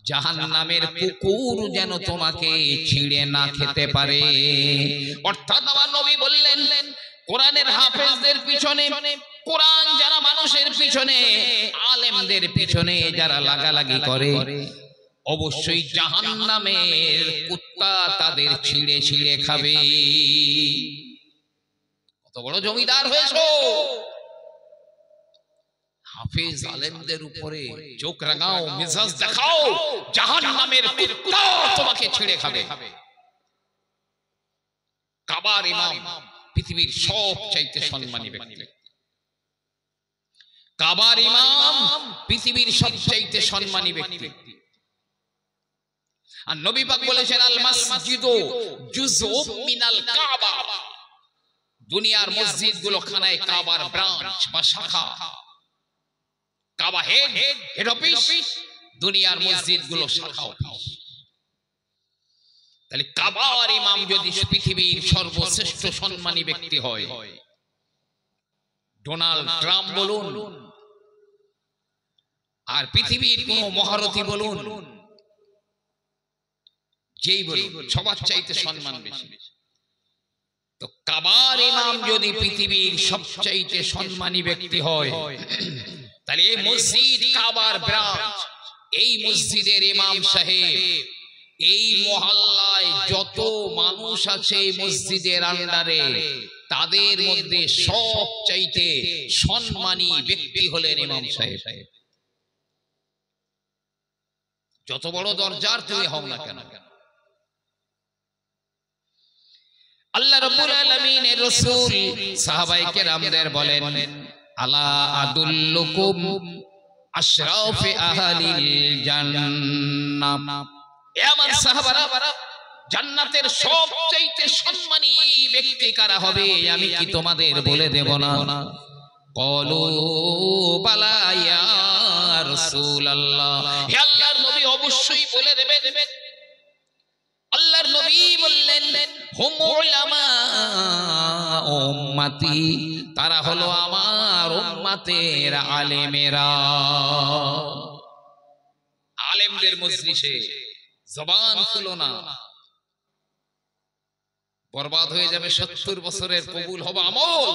জাহান্নামের কুকুর যেন তোমাকে ছিঁড়ে না খেতে পারে। অর্থাৎ আমার নবী বললেন, কোরআনের হাফেজদের পিছনে, কোরআন যারা মানুষের পিছনে, আলেমদের পিছনে যারা লাগালাগি করে, অবশ্যই জাহান্নামের কুত্তা তাদের ছিঁড়ে ছিঁড়ে খাবে। কত বড় জমিদার হয়েছো, হাফেজ আলেমদের উপরে চোখ রাঙাও, মেজাজ দেখাও, জাহান্নামের কুত্তা তোমাকে ছিঁড়ে খাবে। কাবার ইমাম পৃথিবীর সবচাইতে সম্মানী ব্যক্তি। কাবার ইমাম পৃথিবীর সবচাইতে সম্মানী ব্যক্তি। আর নবী পাক বলেছেন, আল মাসজিদু জুজউম মিনাল কাবা, দুনিয়ার মসজিদগুলো খানায় কাবার ব্রাঞ্চ বা শাখা। কাবা হেড অফিস, দুনিয়ার মসজিদগুলো শাখা অফিস। তাহলে কাবার ইমাম যদি পৃথিবীর সর্বশ্রেষ্ঠ সম্মানী ব্যক্তি হয়, ডোনাল্ড ট্রাম্প বলুন আর পৃথিবীর কোন মহারথী বলুন, যেই বলুন, সবার চাইতে সম্মান বেশি। তো কাবার ইমাম যদি পৃথিবীর সবচাইতে সম্মানী ব্যক্তি হয়, তাহলে এই মসজিদ কাবার ব্রাঞ্চ, এই মসজিদের ইমাম সাহেব, এই মহল্লায় যত মানুষ আছে মসজিদের আন্ডারে, তাদের মধ্যে সবচাইতে সম্মানী ব্যক্তি হলেন ইমাম সাহেব। যত বড় দরজার তুমি হও না কেন। আল্লাহ রাব্বুল আলামিনের রাসূল সাহাবায়ে কেরামদের বলেন, আলা আদুল্লুকুম আশরাফি আহলিল জান্নাহ, এ আমার সাহাবারা, জান্নাতের সবচেয়ে সম্মানী ব্যক্তি কারা হবে আমি কি তোমাদের বলে দেব না? ক্বালু বালা ইয়া রাসূলুল্লাহ, হে আল্লাহর নবী অবশ্যই বলে দেবেন। আল্লাহর নবী বললেন, হুম উলামা উম্মতি, তারা হলো আমার উম্মতের আলেমেরা। আলেমদের মজলিসে জবান খুলো না, বরবাদ হয়ে যাবে 70 বছরের কবুল হবে আমল।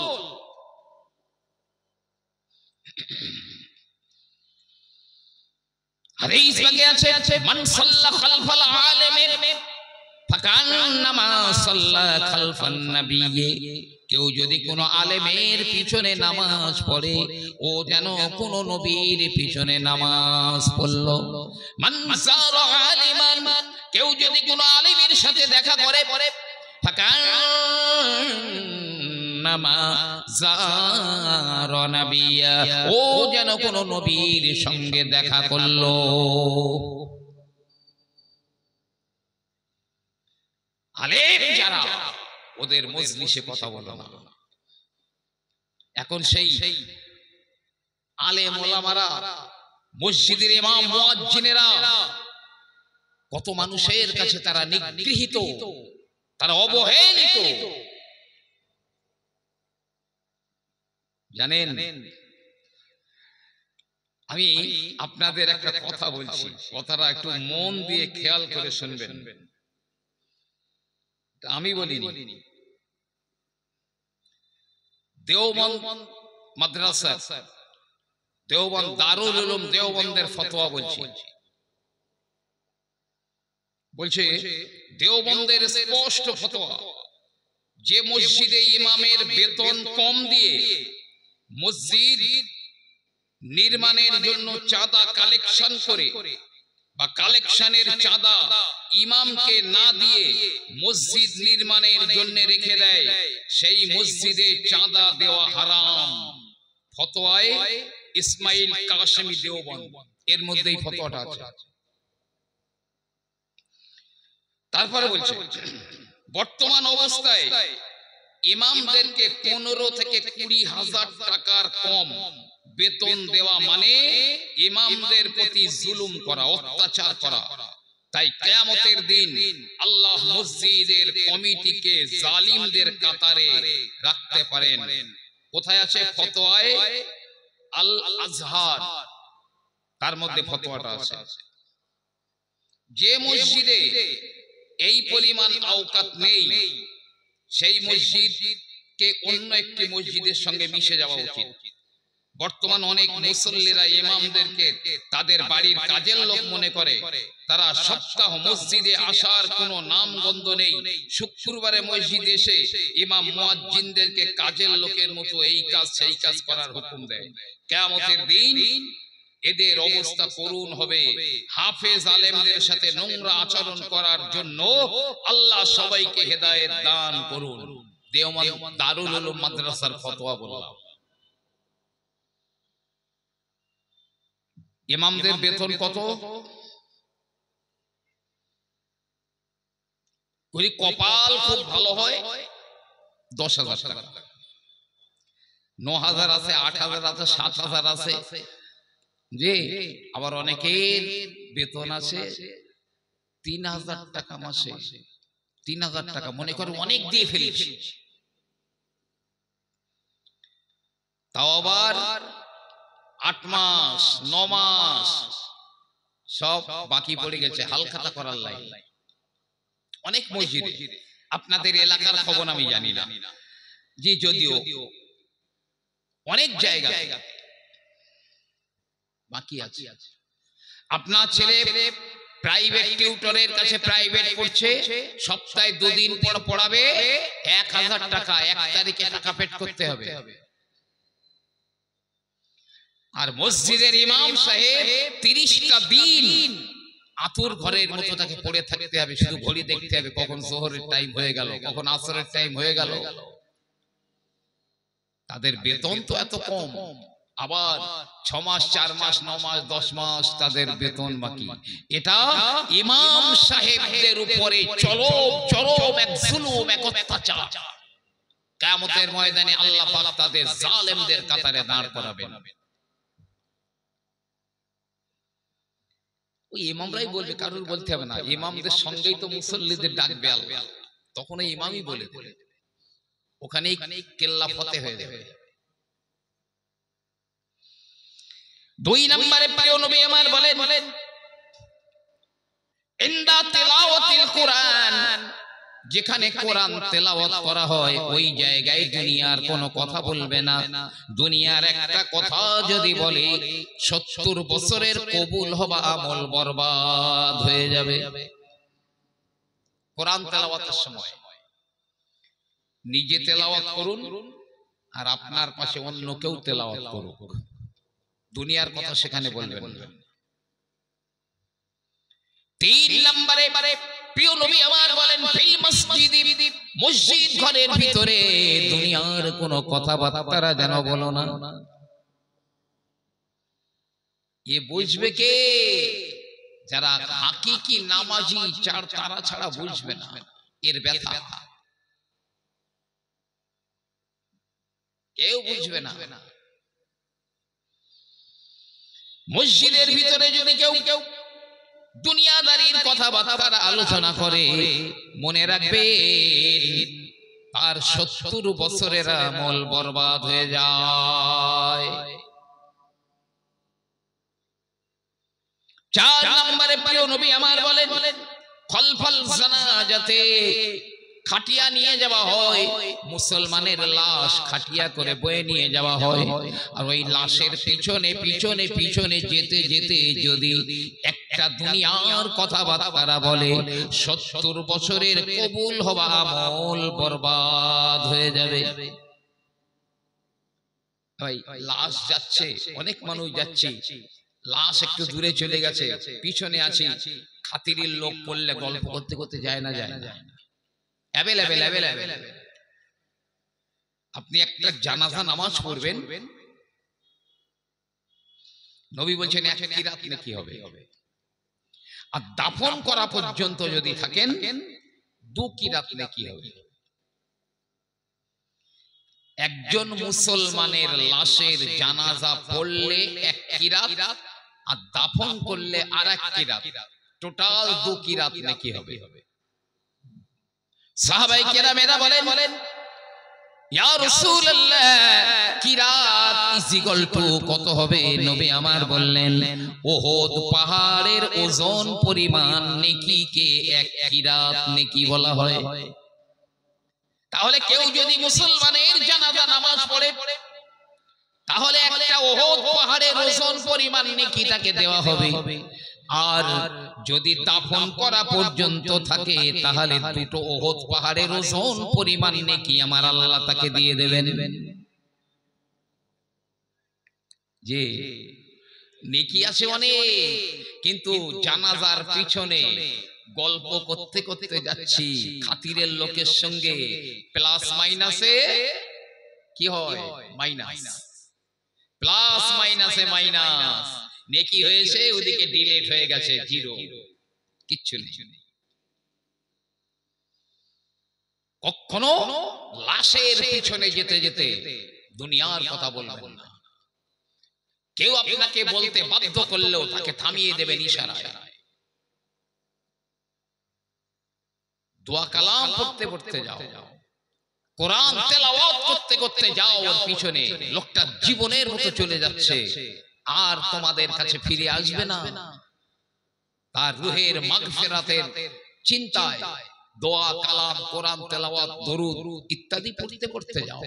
হাদিস বাকি আছে, মান সাল্লা খালফাল আলিমিন ফাকান্নামা সাল্লা খালফান নবিয়্যি, কেউ যদি কোনো আলেমের পিছনে নামাজ পড়ে, ও যেন কোন নবীর পিছনে নামাজ পড়লো। মান যারা আলিমান, কেউ যদি কোনো আলেমের সাথে দেখা করে, ফাকান্নামা যারা নবিয়্যা, ও যেন কোন নবীর সঙ্গে দেখা করলো। আলেম যারা, ওদের মজলিসে কথা বলো না। এখন সেই আলেম ওলামারা, মসজিদের ইমাম মুয়াজ্জিনেরা কত মানুষের কাছে তারা নিগৃহীত, তারা অবহেলিত। জানেন, আমি আপনাদের একটা কথা বলছি, কথাটা একটু মন দিয়ে খেয়াল করে শুনবেন। আমি বলিনি, দেওবন্দ মাদ্রাসা, দেওবন্দ দারুল উলুম দেওবন্দের ফতোয়া বলছে দেওবন্দের স্পষ্ট ফতোয়া, যে মসজিদে ইমামের বেতন কম দিয়ে মসজিদ নির্মাণের জন্য চাঁদা কালেকশন করে বা কালেকশনের চাঁদা ইমামকে না দিয়ে মসজিদ নির্মাণের জন্য রেখে দেয়, সেই মসজিদে চাঁদা দেওয়া হারাম। ফতোয়ায় ইসমাইল কাশেমি দেওবন্দ, এর মধ্যেই ফতোয়াটা আছে। তারপরে বলছে, বর্তমান অবস্থায় ইমামদেরকে 15 থেকে 20,000 টাকার কম বেতন দেওয়া মানে ইমামদের প্রতি জুলুম করা, অত্যাচার করা। তাই কিয়ামতের দিন আল্লাহ মসজিদের কমিটিকে জালিমদের কাতারে রাখতে পারেন। কোথায় আছে? ফতোয়ায়ে আল আজহার, তার মধ্যে ফতোয়াটা আছে। যে মসজিদে এই পরিমাণ আওকাত নেই, সেই মসজিদকে অন্য একটি মসজিদের সঙ্গে মিশে যাওয়া উচিত। বর্তমান অনেক মুসল্লিরা ইমামদেরকে তাদের বাড়ির কাজের লোক মনে করে, তারা সপ্তাহ মসজিদে আসার কোনো নামগন্ধ নেই। শুক্রবারে মসজিদে এসে ইমাম মুয়াজ্জিনদেরকে কাজের লোকের মতো এই কাজ সেই কাজ করার হুকুম দেয়। কিয়ামতের দিন এদের অবস্থা করুণ হবে। হাফেজ আলেমদের সাথে নোংরা আচরণ করার জন্য আল্লাহ সবাইকে হেদায়েত দান করুন। দেওবন্দ দারুল উলুম মাদ্রাসার ফতোয়া বললাম। ইমামদের বেতন কত? যদি কপাল খুব ভালো হয় 10,000 টাকা, 9,000 আছে, 8,000 আছে, 7,000 আছে। যে আবার অনেকের বেতন আছে 3,000 টাকা মাসে। 3,000 টাকা মনে করে অনেক দিয়ে ফেলেছি, তাও আবার 8 মাস 9 মাস সব বাকি পড়ে গেছে হালখাতা করার লাইন। অনেক মসজিদে, আপনাদের এলাকার খবর আমি জানি না, যে যদিও অনেক জায়গা বাকি আছে। আপনার ছেলে প্রাইভেট টিউটরের কাছে প্রাইভেট পড়ছে, সপ্তাহে 2 দিন পর পড়াবে, 1,000 টাকা 1 তারিখে টাকা পেড করতে হবে। আর মসজিদের ইমাম সাহেব 30টা দিন আতুর ঘরের মতো তাকে পড়ে থাকতে হবে, শুধু ঘড়ি দেখতে হবে কখন জোহরের টাইম হয়ে গেল, কখন আসরের টাইম হয়ে গেল। তাদের বেতন তো এত কম, আবার 6 মাস 4 মাস 9 মাস 10 মাস তাদের বেতন বাকি। এটা ইমাম সাহেবদের উপরে চরম এক জুলুম, এক অত্যাচার। কিয়ামতের ময়দানে আল্লাহ পাক তাদের জালেমদের কাতারে দাঁড় করাবেন। ওই ইমামরাই বলবে, কারুর বলতে হবে না। ইমামদের সঙ্গেই তো মুসল্লিদের ডাকবে আল্লাহ, তখন ওই ইমামই বলে দেবে, ওখানেই কেল্লা ফতে হয়ে যাবে। 2 নম্বরে প্রিয় নবী আমার বলেন, ইনদা তিলাওয়াতিল কুরআন, যেখানে কোরআন তেলাওয়াত করা হয় ওই জায়গায় দুনিয়ার কোনো কথা বলবে না। দুনিয়ার একটা কথা যদি বলে 70 বছরের কবুল হওয়া আমল বরবাদ হয়ে যাবে। কোরআন তেলাওয়াতের সময় নিজে তেলাওয়াত করুন, আর আপনার পাশে অন্য কেউ তেলাওয়াত করুক, দুনিয়ার কথা সেখানে বলবেন না। 3 নম্বরে প্রিয় নবী আমার বলেন, ফিল মসজিদি, মসজিদ ঘরের ভিতরে দুনিয়ার কোনো কথাবার্তা যেন বলো না। এ বুঝবে কে? যারা হাকিকি নামাজি তারা ছাড়া বুঝবে না এর ব্যথা। কেউ বুঝবে না। মসজিদের ভিতরে যদি কেউ দুনিয়াদারির কথাবার্তা আলোচনা করে, মনে রাখবে তার 70 বছরের আমল বরবাদ হয়ে যায়। 4 নম্বরে প্রিয় নবী আমার বলেন, খলফল জানাজাতে খাটিয়া নিয়ে যাওয়া হয়, মুসলমানের লাশ খাটিয়া করে বয়ে নিয়ে যাওয়া হয়, আর ওই লাশের পিছনে পিছনে পিছনে যেতে যেতে যদি একটা দুনিয়ার কথাবার্তা বলে, 70 বছরের কবুল হওয়া আমল বরবাদ হয়ে যাবে। ভাই লাশ যাচ্ছে, অনেক মানুষ যাচ্ছে, লাশ একটু দূরে চলে গেছে, পিছনে আছি, খাতিরের লোক বললে গল্প করতে করতে যায় না, যায় না, অ্যাভেলেবেল। আপনি একটা জানাজা নামাজ পড়বেন, নবী বলছেন 1 কিরাত নেকি হবে, আর দাফন করা পর্যন্ত যদি থাকেন 2 কিরাত নেকি হবে। একজন মুসলমানের লাশের জানাজা পড়লে 1 কিরাত, আর দাফন করলে আরেক কিরাত, টোটাল 2 কিরাত নেকি হবে। সাহাবায়ে কেরামেরা বলেন, ইয়া রাসূলুল্লাহ, কিরাত ইকুয়াল টু কত হবে? নবী আমার বললেন, উহুদ পাহাড়ের ওজন পরিমাণ নেকিকে 1 কিরাত নেকি বলা হয়। তাহলে কেউ যদি মুসলমানের জানাজা নামাজ পড়ে, তাহলে একটা উহুদ পাহাড়ের ওজন পরিমাণ নেকি তাকে দেওয়া হবে। আর যদি দাফন করা পর্যন্ত থাকে, তাহলে 2 উহুদ পাহাড়ের ওজন পরিমাণ নেকি আমার আল্লাহ তাকে দিয়ে দেবেন। যে নেকি আছে অনেক, কিন্তু জানাজার পিছনে গল্প করতে করতে যাচ্ছি খাতিরের লোকের সঙ্গে, প্লাস মাইনাসে কি হয়? মাইনাস, প্লাস মাইনাসে মাইনাস, নেকি হয়েছে ওদিকে ডিলিট হয়ে গেছে, জিরো, কিচ্ছু নেই। কখনো লাশের পিছনে যেতে যেতে দুনিয়ার কথা বলবেন না। কেউ আপনাকে বলতে বাধ্য করলেও তাকে থামিয়ে দেবেন ইশারায়। দোয়া কালাম পড়তে পড়তে যাও, কোরআন তেলাওয়াত করতে করতে যাও, ওর পিছনে লোকটা জীবনের মতো চলে যাচ্ছে, আর তোমাদের কাছে ফিরে আসবে না। তার রূহের মাগফিরাতের চিন্তায় দোয়া কালাম, কোরআন তেলাওয়াত, দরুদ ইত্যাদি পড়তে পড়তে যাও।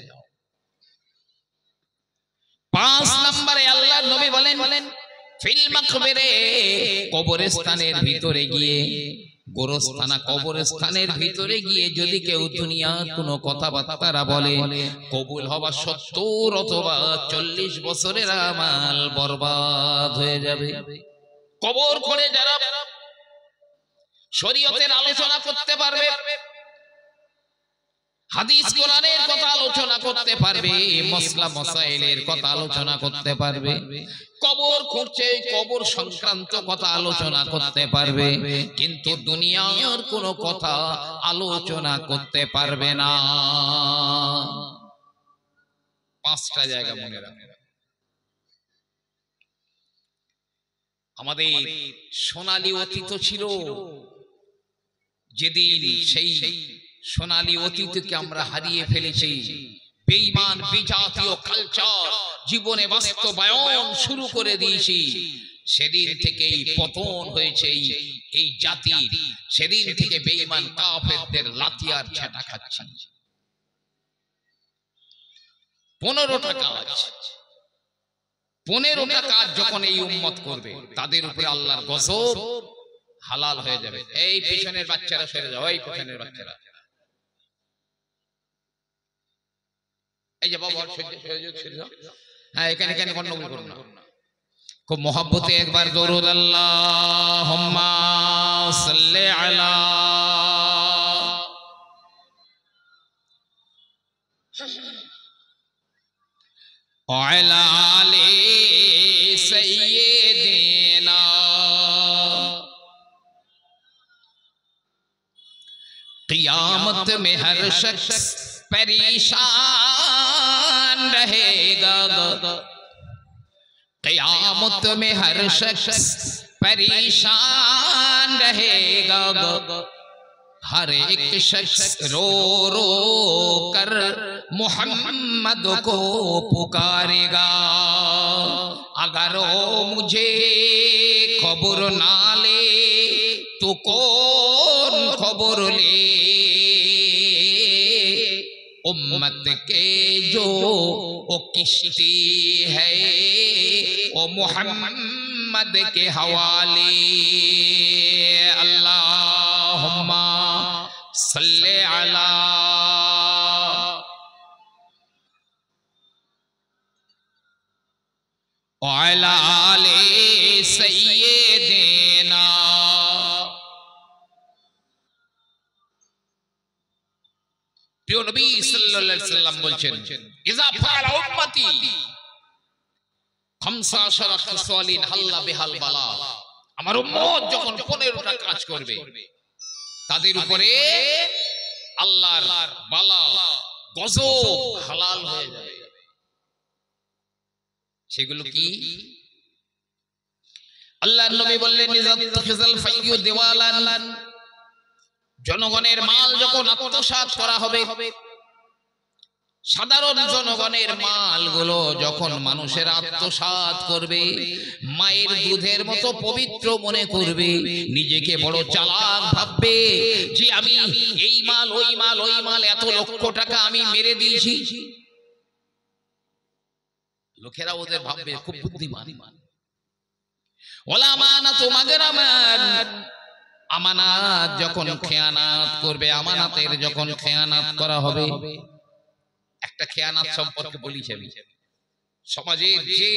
5 নম্বরে আল্লাহর নবী বলেন, ফিল মাকবরে, কবরস্থানের ভিতরে গিয়ে, গোরস্থানা কবরস্থানের ভিতরে গিয়ে যদি কেউ দুনিয়ার কোনো কথাবার্তা বলে, কবুল হওয়া 70 অথবা 40 বছরের আমল বরবাদ হয়ে যাবে। কবর করে যারা শরীয়তের আলোচনা করতে পারবে, হাদিস কোরআনের কথা আলোচনা করতে পারবে, মাসলা মাসাইলের কথা আলোচনা করতে পারবে, কবর খুঁড়ছে কবর সংক্রান্ত কথা আলোচনা করতে পারবে, কিন্তু দুনিয়ার কোনো কথা আলোচনা করতে পারবে না। 5টা জায়গা মনে রাখবেন। আমাদের সোনালী অতীত ছিল, যেদিন সেই সোনালী অতীতকে আমরা হারিয়ে ফেলেছি, বেঈমান বিজাতীয় কালচার জীবনে বাস্তবায়ন শুরু করে দিয়েছি, সেদিন থেকেই পতন হয়েছে এই জাতির। সেদিন থেকে বেঈমান কাফেরদের লাথিয়ার ছেটা খাচ্ছি। 15টা কাজ যখন এই উম্মত করবে, তাদের উপরে আল্লাহর গজব হালাল হয়ে যাবে। এই পিছনের বাচ্চারা সরে যাও, এই পিছনের বাচ্চারা, এই যে বাবা, হ্যাঁ এখানে গন্ডগোল করুন না। খুব মোহাব্বতে একবার দরুদ আল্লাহুম্মা সাল্লি আলা ওয়ালা আলি সাইয়্যিদিনা। क़ियामत में हर शख्स परेशान रहेगा क़यामत में हर शख्स परेशान रहेगा हर एक शख्स रो रो कर मोहम्मद को पुकारेगा अगर वो मुझे खबर ना ले तो कौन खबर ले उम्मत के जो वो किश्ती है वो मोहम्मद के हवाले अल्लाहुम्मा सल्ले अला अला आले सय्यिदना প্রিয় নবী সাল্লাল্লাহু আলাইহি ওয়াসাল্লাম বলছেন ইযা ফাআলা উম্মতি খামসা শারাখাসালিন হাল্লা বিহাল বালা আমার উম্মত যখন 15টা কাজ করবে তাদের উপরে আল্লাহর বালা গজব হালাল হয়ে যাবে সেগুলো কি আল্লাহর নবী বললেন ইজাতুখিজাল ফাইয়ু দিওয়ালান জনগণের মাল যখন আত্মসাৎ করা হবে সাধারণ জনগণের মালগুলো যখন মানুষের আত্মসাৎ করবে মায়ের দুধের মতো পবিত্র মনে করবে নিজেকে বড় চালাক ভাববে যে আমি এই মাল ওই মাল ওই মাল এত লক্ষ টাকা আমি মেরে দিয়েছি লোকেরা ওদের ভাববে খুব বুদ্ধিমান ওয়ালা আমানাতু মাগরামান আমানত যখন খেয়ানত করবে আমানতের যখন খেয়ানত করা হবে একটা খেয়ানত সম্পর্কে বলি আমি সমাজের যে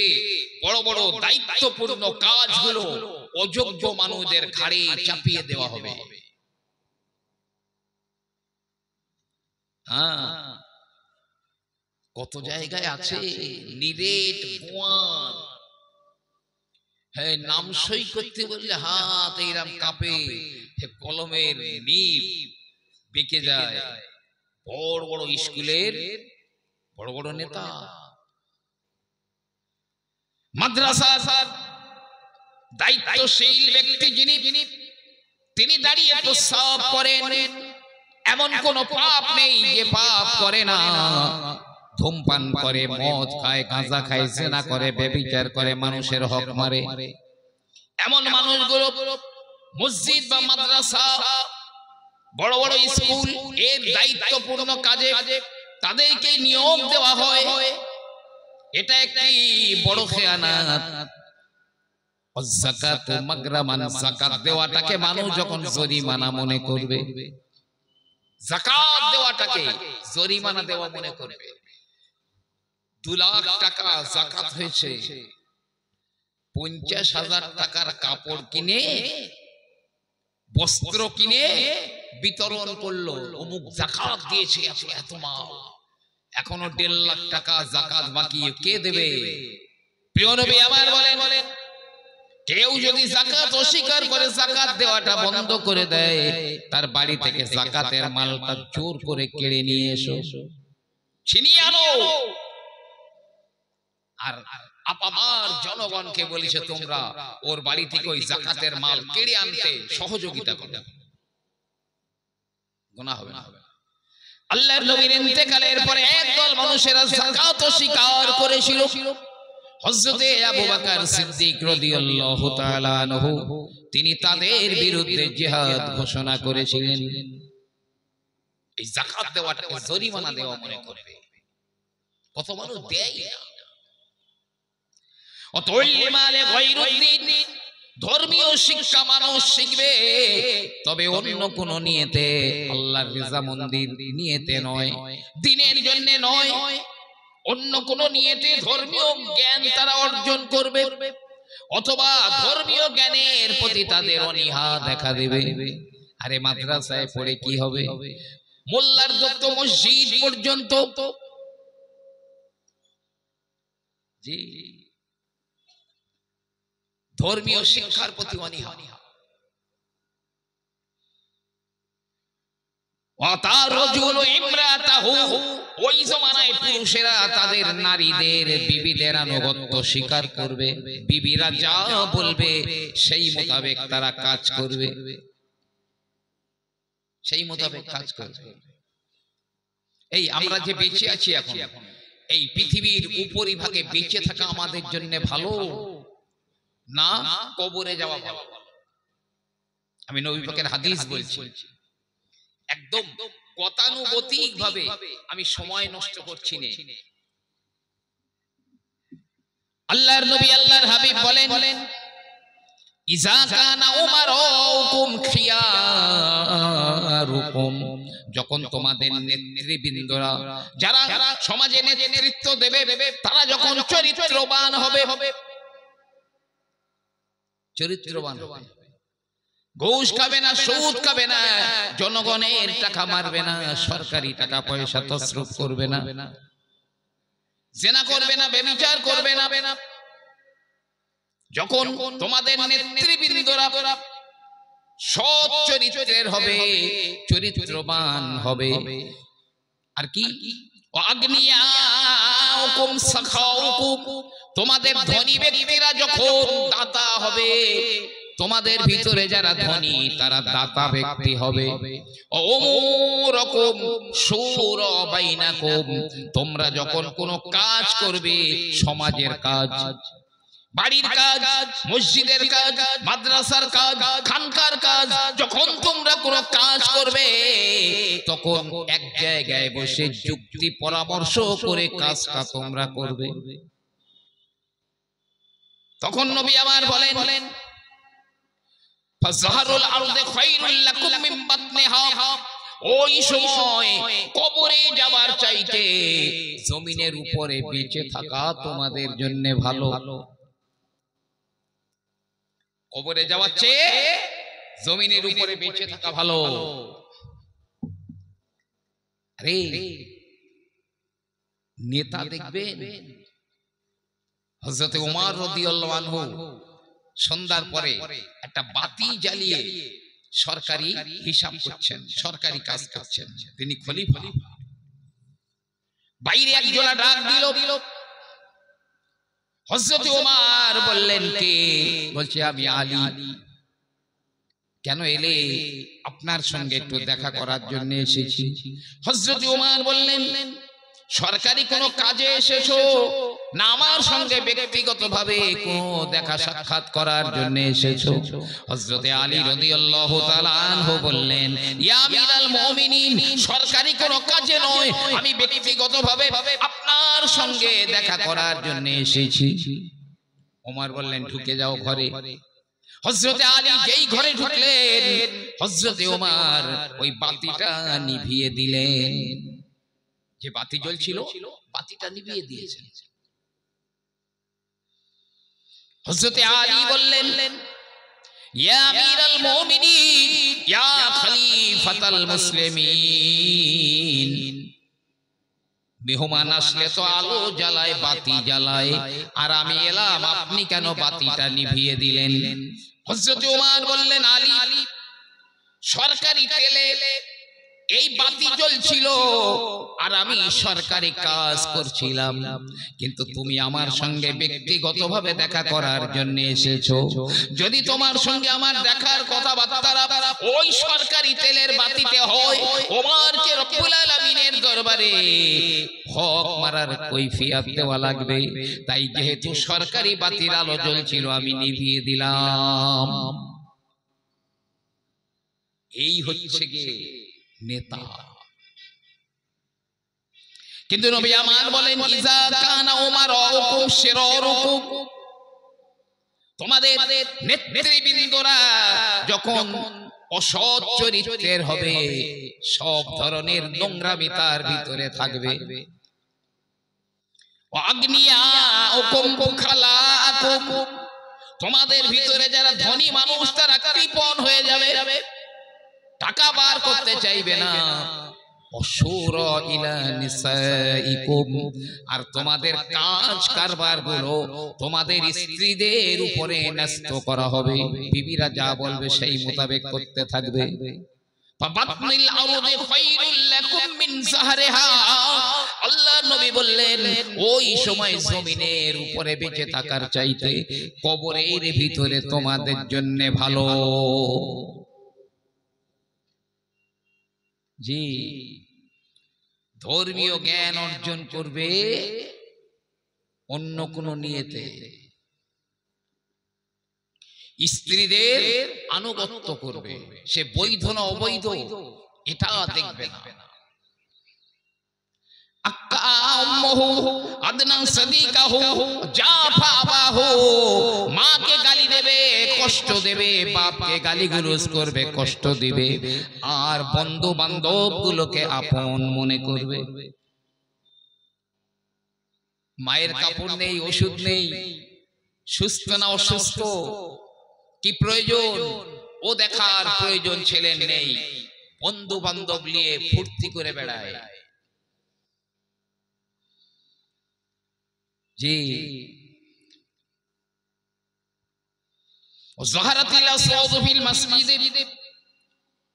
বড় বড় দায়িত্বপূর্ণ কাজগুলো অযোগ্য মানুষদের ঘাড়ে চাপিয়ে দেওয়া হবে কত জায়গায় আছে নিরেট গোয়ান হ্যাঁ নাম সই করতে বললে হাত এইরকম কাঁপে কলমের নিব বেঁকে যায় বড় বড় স্কুলের বড় বড় নেতা মাদ্রাসার দায়িত্বশীল ব্যক্তি যিনি তিনি দাঁড়িয়ে প্রস্রাব করেন এমন কোন পাপ নেই যে পাপ করে না ধূমপান করে মদ খায় গাঁজা খায় জিনা করে ব্যভিচার করে মানুষের হক মারে এমন মানুষগুলো মসজিদ বা মাদ্রাসা বড় বড় স্কুল এর দায়িত্বপূর্ণ কাজে তাদেরকে নিয়োগ দেওয়া হয় এটা একটি বড় খেয়ানত যাকাত মাগরামান যাকাত দেওয়াটাকে মানুষ যখন জরিমানা মনে করবে যাকাত দেওয়াটাকে জরিমানা দেওয়া মনে করবে 2 লাখ টাকা যাকাত হয়েছে 50,000 টাকার কাপড় কিনে বস্ত্র কিনে বিতরণ করলো অমুক যাকাত দিয়েছে এত মাল এখনো 1.5 লাখ টাকা যাকাত বাকি কে দেবে প্রিয় নবী আমার বলেন কেউ যদি যাকাত অস্বীকার করে যাকাত দেওয়াটা বন্ধ করে দেয় তার বাড়ি থেকে যাকাতের মালটা চোর করে কেড়ে নিয়ে এসো ছিনিয়ে আনো আর আপামার জনগণকে বলেছে তোমরা ওর বাড়ি থেকে ওই যাকাতের মাল কেড়ে আনতে সহযোগিতা করো গুনাহ হবে না আল্লাহর নবীর ইন্তেকালের পরে একদল মানুষেরা যাকাত অস্বীকার করেছিল হযরতে আবু বকর সিদ্দিক রাদিয়াল্লাহু তাআলা আনহু তিনি তাদের বিরুদ্ধে জিহাদ ঘোষণা করেছিলেন এই যাকাত দেওয়াটাকে জরিমানা দেওয়া মনে করবে কত মানুষ দেয় না ধর্মীয় শিক্ষা মানুষ শিখবে তবে অন্য কোন নিয়তে আল্লাহর রিজা মন্দির নিয়তে নয় দ্বীনের জন্য নয় অন্য কোন নিয়তে ধর্মীয় জ্ঞান তারা অর্জন করবে অথবা ধর্মীয় জ্ঞানের প্রতি তাদের অনীহা দেখা দেবে আরে মাদ্রাসায় পড়ে কি হবে মোল্লার যত মসজিদ পর্যন্ত জি ধর্মীয় শিক্ষার প্রতি অনীহা ওই জমানায় পুরুষেরা তাদের নারীদের বিবিদের আনুগত্য স্বীকার করবে, বিবিরা যা বলবে সেই মোতাবেক তারা কাজ করবে, সেই মোতাবেক কাজ করবে। এই আমরা যে বেঁচে আছি এখন, এই পৃথিবীর উপরিভাগে বেঁচে থাকা আমাদের জন্য ভালো না কবরে যাওয়া ভালো? আমি নবী পাকের হাদিস বলছি, একদম গতানুগতিক ভাবে, আমি সময় নষ্ট করছি না। আল্লাহর নবী আল্লাহর হাবিব বলেন, ইজা কানা উমারুকুম খিয়ারুকুম, যখন তোমাদের নেতৃবৃন্দরা, যারা সমাজে নেতৃত্ব দেবে, তারা যখন চরিত্রবান হবে, চরিত্রবান হবে, ঘুষ খাবে না, সুদ খাবে না, জনগণের টাকা মারবে না, সরকারি টাকা পয়সা তসরুফ করবে না, জিনা করবে না, ব্যভিচার করবে না, যখন তোমাদের নেতৃবৃন্দরা সৎ চরিত্রের হবে, চরিত্রবান হবে, আর কি আগ্নিয়াকুম সাখাউকুম, তোমাদের ধনী ব্যক্তিরা যখন দাতা হবে, তোমাদের ভিতরে যারা ধনী তারা দাতা ব্যক্তি হবে। ওমুরকুম শুরা বাইনাকুম, তোমরা যখন কোনো কাজ করবে, সমাজের কাজ, বাড়ির কাজ, মসজিদের কাজ, মাদ্রাসার কাজ, খানকার কাজ, যখন তোমরা কোনো কাজ করবে, তখন এক জায়গায় বসে যুক্তি পরামর্শ করে কাজটা তোমরা করবে। তখন নবী আমার বলেন, ফাযহারুল আরদি খায়রুল লাকুম মিন বাতনিহা, ওই সময় কবরে যাবার চাইতে জমিনের উপরে বেঁচে থাকা তোমাদের জন্য ভালো। কবরে যাওয়ার চেয়ে জমিনের উপরে বেঁচে থাকা ভালো। আরে নেতা দেখবেন, হযরত ওমর রাদিয়াল্লাহু আনহু সন্ধ্যার পরে একটা বাতি জ্বালিয়ে সরকারি হিসাব করছেন, সরকারি কাজ করছেন, তিনি খলিফা। বাইরে একজন ডাক দিল, হযরত ওমর বললেন, কে? বলছে, আমি আলী। কেন এলে? আপনার সঙ্গে একটু দেখা করার জন্য এসেছি। হযরত ওমর বললেন, সরকারি কোনো কাজে এসেছো না আমার সঙ্গে ব্যক্তিগতভাবে কোনো দেখা সাক্ষাৎ করার জন্য এসেছো? হযরত আলী রাদিয়াল্লাহু তাআলা আনহু বললেন, ইয়া আমিরাল মুমিনিন, সরকারি কোনো কাজে নয়, আমি ব্যক্তিগতভাবে আপনার সঙ্গে দেখা করার জন্য এসেছি। ওমর বললেন, ঢুকে যাও ঘরে। হযরত আলী যেই ঘরে ঢুকলেন, হযরত ওমর ওই বাতিটা নিভিয়ে দিলেন। যে বাতি জ্বলছিল, বাতিটা নিভিয়ে দিয়েছেন। হযরত আলী বললেন, ইয়া আমিরাল মুমিনিন, ইয়া খলিফাতাল মুসলিমিন, মেহমান আসলে তো আলো জ্বালায়, বাতি জ্বালায়, আর আমি এলাম, আপনি কেন বাতিটা নিভিয়ে দিলেন? হযরত ওমর বললেন, আলী, সরকারি তেলে এই বাতি জ্বলছিল আর আমি সরকারি কাজ করছিলাম, কিন্তু তুমি আমার সঙ্গে ব্যক্তিগতভাবে দেখা করার জন্য এসেছো। যদি তোমার সঙ্গে আমার দেখার কথাবার্তা ওই সরকারি তেলের বাতিতে হয়, ওমরকে রব্বুল আলামিনের দরবারে হক মারার কৈফিয়ত দেওয়া লাগবে। তাই যেহেতু সরকারি বাতির আলো জ্বলছিল, আমি নিভিয়ে দিলাম। এই হচ্ছে গিয়ে নেতা। কিন্তু নবী আমার বলেন, ইজা কানা উমারুকুম শিরারুকুম, তোমাদের নেতৃবৃন্দরা যখন অসৎ চরিত্রের হবে, সব ধরনের নোংরামি তার ভিতরে থাকবে। আগ্নিয়াকুম বুখালাকুম, তোমাদের ভিতরে যারা ধনী মানুষ তারা কৃপণ হয়ে যাবে, টাকা বার করতে চাইবে না। অসুরা ইলা নিসাইকুম, আর তোমাদের কাজ কারবার গুলো তোমাদের স্ত্রীদের উপরে ন্যস্ত করা হবে। বিবিরা যা বলবে সেই মোতাবেক করতে থাকবে। ফাবাতনিল আরদি খায়রুল লাকুম মিন যাহরিহা। আল্লাহ নবী বললেন ওই সময় জমিনের উপরে বেঁচে থাকার চাইতে কবরের ভিতরে তোমাদের জন্য ভালো। জি, ধর্মীয় জ্ঞান অর্জন করবে অন্য কোন নিয়তে, স্ত্রীদের আনুগত্য করবে, সে বৈধ না অবৈধ এটা দেখবে না। মাকে গালি দেবে, কষ্ট দেবে, বাপকে গালিগালাজ করবে, কষ্ট দিবে, আর বন্ধু বান্ধব গুলোকে আপন মনে করবে। মায়ের কাপড় নেই, ওষুধ নেই, সুস্থ না অসুস্থ, কি প্রয়োজন ও দেখার প্রয়োজন ছেলের নেই, বন্ধু বান্ধব নিয়ে ফুর্তি করে বেড়ায়। জি,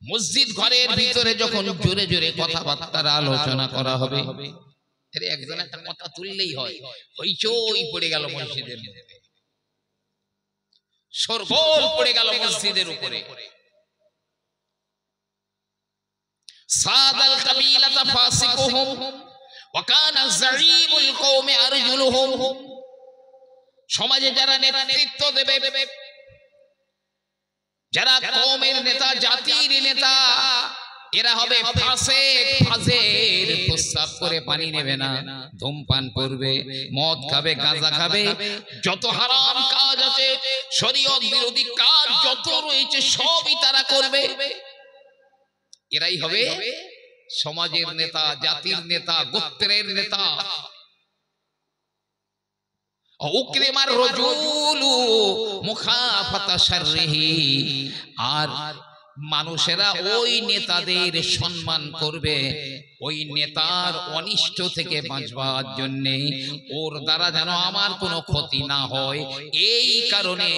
মসজিদ ঘরের ভিতরে যখন জোরে জোরে কথাবার্তার আলোচনা করা হবে, একজন একটা কথা তুললেই হয়, হইচই পড়ে গেল মসজিদের মধ্যে, শোরগোল পড়ে গেল মসজিদের উপরে। সাদাল কাবিলাতা ফাসিকুহুম ওয়া কানা যাঈমুল কওমি আরজুলুহুম। সমাজে যারা নেতৃত্ব দেবে, যারা কওমের নেতা, জাতির নেতা, এরা হবে ফাসিক, ফাজের, প্রস্রাব করে পানি নেবে না, ধূমপান করবে, মদ খাবে, গাঁজা খাবে, যত হারাম কাজ আছে, শরীয়ত বিরোধী কাজ যত রয়েছে সবই তারা করবে। এরাই হবে সমাজের নেতা, জাতির নেতা, গোত্রের নেতা। উকরিমার রাজুলু মুখাফাতা শাররিহি। আর মানুষেরা ওই নেতাদের সম্মান করবে, ওই নেতার অনিষ্ট থেকে বাঁচবার জন্য, ওর দ্বারা যেন আমার কোনো ক্ষতি না হয়, এই কারণে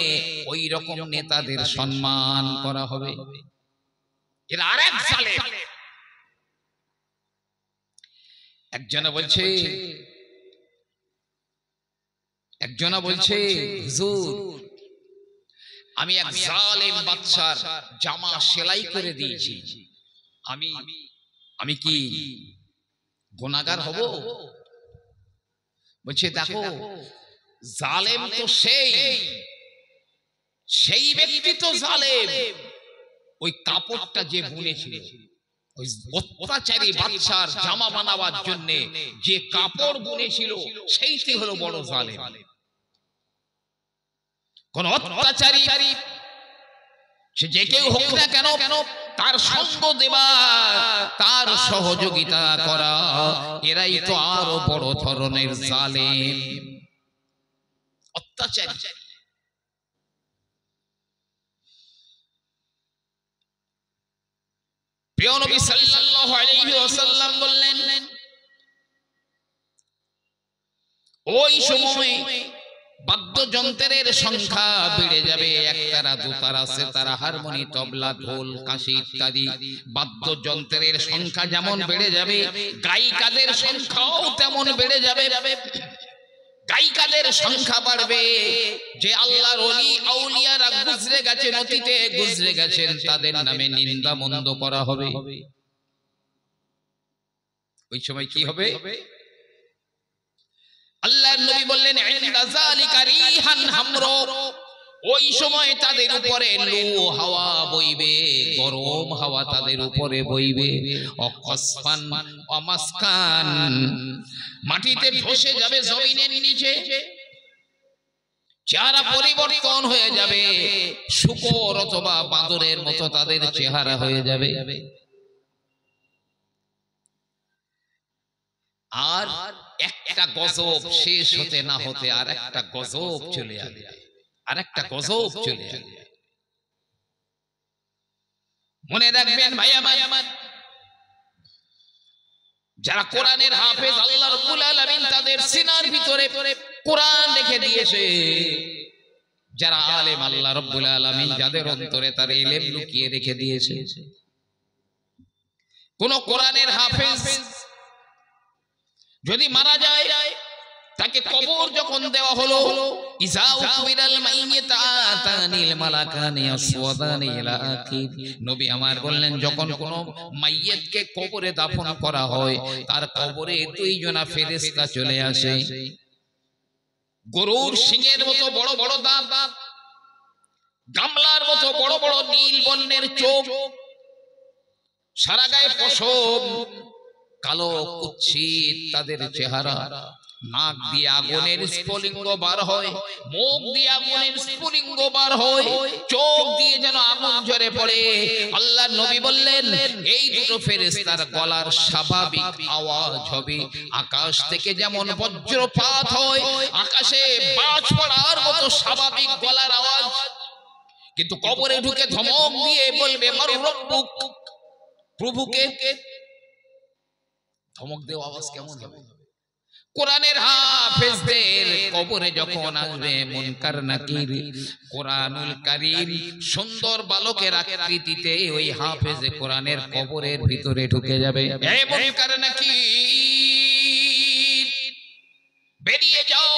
ওই রকম নেতাদের সম্মান করা হবে। এর আরেক জালেম। একজনা বলছে হুজুর, আমি এক জালেম বাদশার জামা সেলাই করে দিয়েছি, আমি কি গুনাহগার হব? বলছে দেখো, জালেম তো সেই ব্যক্তি তো জালেম, ওই কাপড়টা যে বুনেছিল, ওই অত্যাচারী বাদশার জামা বানাবার জন্য যে কাপড় বুনেছিল, সেইটি হলো বড় জালেম। কোন অত্যাচারী সে যে কেউ হোক না কেন, তার সঙ্গ দেওয়া, তার সহযোগিতা করা, এরাই তো আরো বড় ধরনের জালেম, অত্যাচারী। প্রিয় নবী সাল্লাল্লাহু আলাইহি ওয়াসাল্লাম বললেন, ওই সময় বাদ্যযন্ত্রের সংখ্যা বেড়ে যাবে, একতারা, দুতারা, সেতারা, হারমোনি, তবলা, ঢোল, কাঁসি ইত্যাদি বাদ্যযন্ত্রের সংখ্যা যেমন বেড়ে যাবে, গায়িকাদের সংখ্যাও তেমন বেড়ে যাবে। গায়িকাদের সংখ্যা বাড়বে, যে আল্লাহর ওলি আউলিয়ারা গুজরে গেছেন, অতীতে গুজরে গেছেন, তাদের নামে নিন্দা মন্দ করা হবে। ওই সময় কি হবে? আল্লাহর নবী বললেন, ইনদা যালিকা রিহান হামরা, ওই সময় তাদের উপরে লু হাওয়া বইবে, গরম হাওয়া তাদের উপরে বইবে, অকসফান অমাসকান, মাটিতে ধসে যাবে, জমিনের নিচে চেহারা পরিবর্তন হয়ে যাবে, শূকর অথবা বাঁদরের মতো তাদের চেহারা হয়ে যাবে। আর একটা গজব শেষ হতে না হতে আর একটা গজব চলে আসবে, আর একটা গজব চলে আসবে। মনে রাখবেন ভাই আমার, যারা কোরআনের হাফেজ, আল্লাহ রাব্বুল আলামিন তাদের সিনার ভিতরে কোরআন রেখে দিয়েছে, যারা আলেম, আল্লাহ রাব্বুল আলামিন যাদের অন্তরে তার ইলম লুকিয়ে রেখে দিয়েছে, কোন কোরআনের হাফেজ যদি মারা যায়, তাকে কবর যখন দেওয়া হলো, ইজা উকবিরাল মাইয়িত আতানিল মালাকানি আসওয়াদানি ইলা আখির, নবী আমার বললেন যখন কোন মাইয়িতকে কবরে দাফন করা হয়, তার কবরে দুইজনা ফেরেশতা চলে আসে। গরুর শিঙের মতো বড় বড় দাঁত, গামলার মতো বড় বড় নীল বর্ণের চোখ, সারা গায়ে পশম, কালো কুৎসিত তাদের চেহারা, নাক দিয়ে আগুনের স্ফুলিঙ্গ বার হয়, মুখ দিয়ে আগুনের স্ফুলিঙ্গ বার হয়, চোখ দিয়ে যেন আগুন ঝরে পড়ে। আল্লাহর নবী বললেন এই দুটো ফেরেশতার গলার স্বাভাবিক আওয়াজ হবে আকাশ থেকে যেমন বজ্রপাত হয়, আকাশে বাজ পড়ার মতো স্বাভাবিক গলার আওয়াজ, কিন্তু কবরে ঢুকে ধমক দিয়ে বলবে মার রব্বুক, প্রভুকে। ধমক দেওয়া আওয়াজ কেমন হবে? কোরআনের হাফেজদের কবরে যখন আসবে মুনকার নাকির, কোরআনুল কারীম সুন্দর বালকের আকৃতিতে ওই হাফেজে কোরআনের কবরের ভিতরে ঢুকে যাবে। এ মুনকার নাকির বেরিয়ে যাও,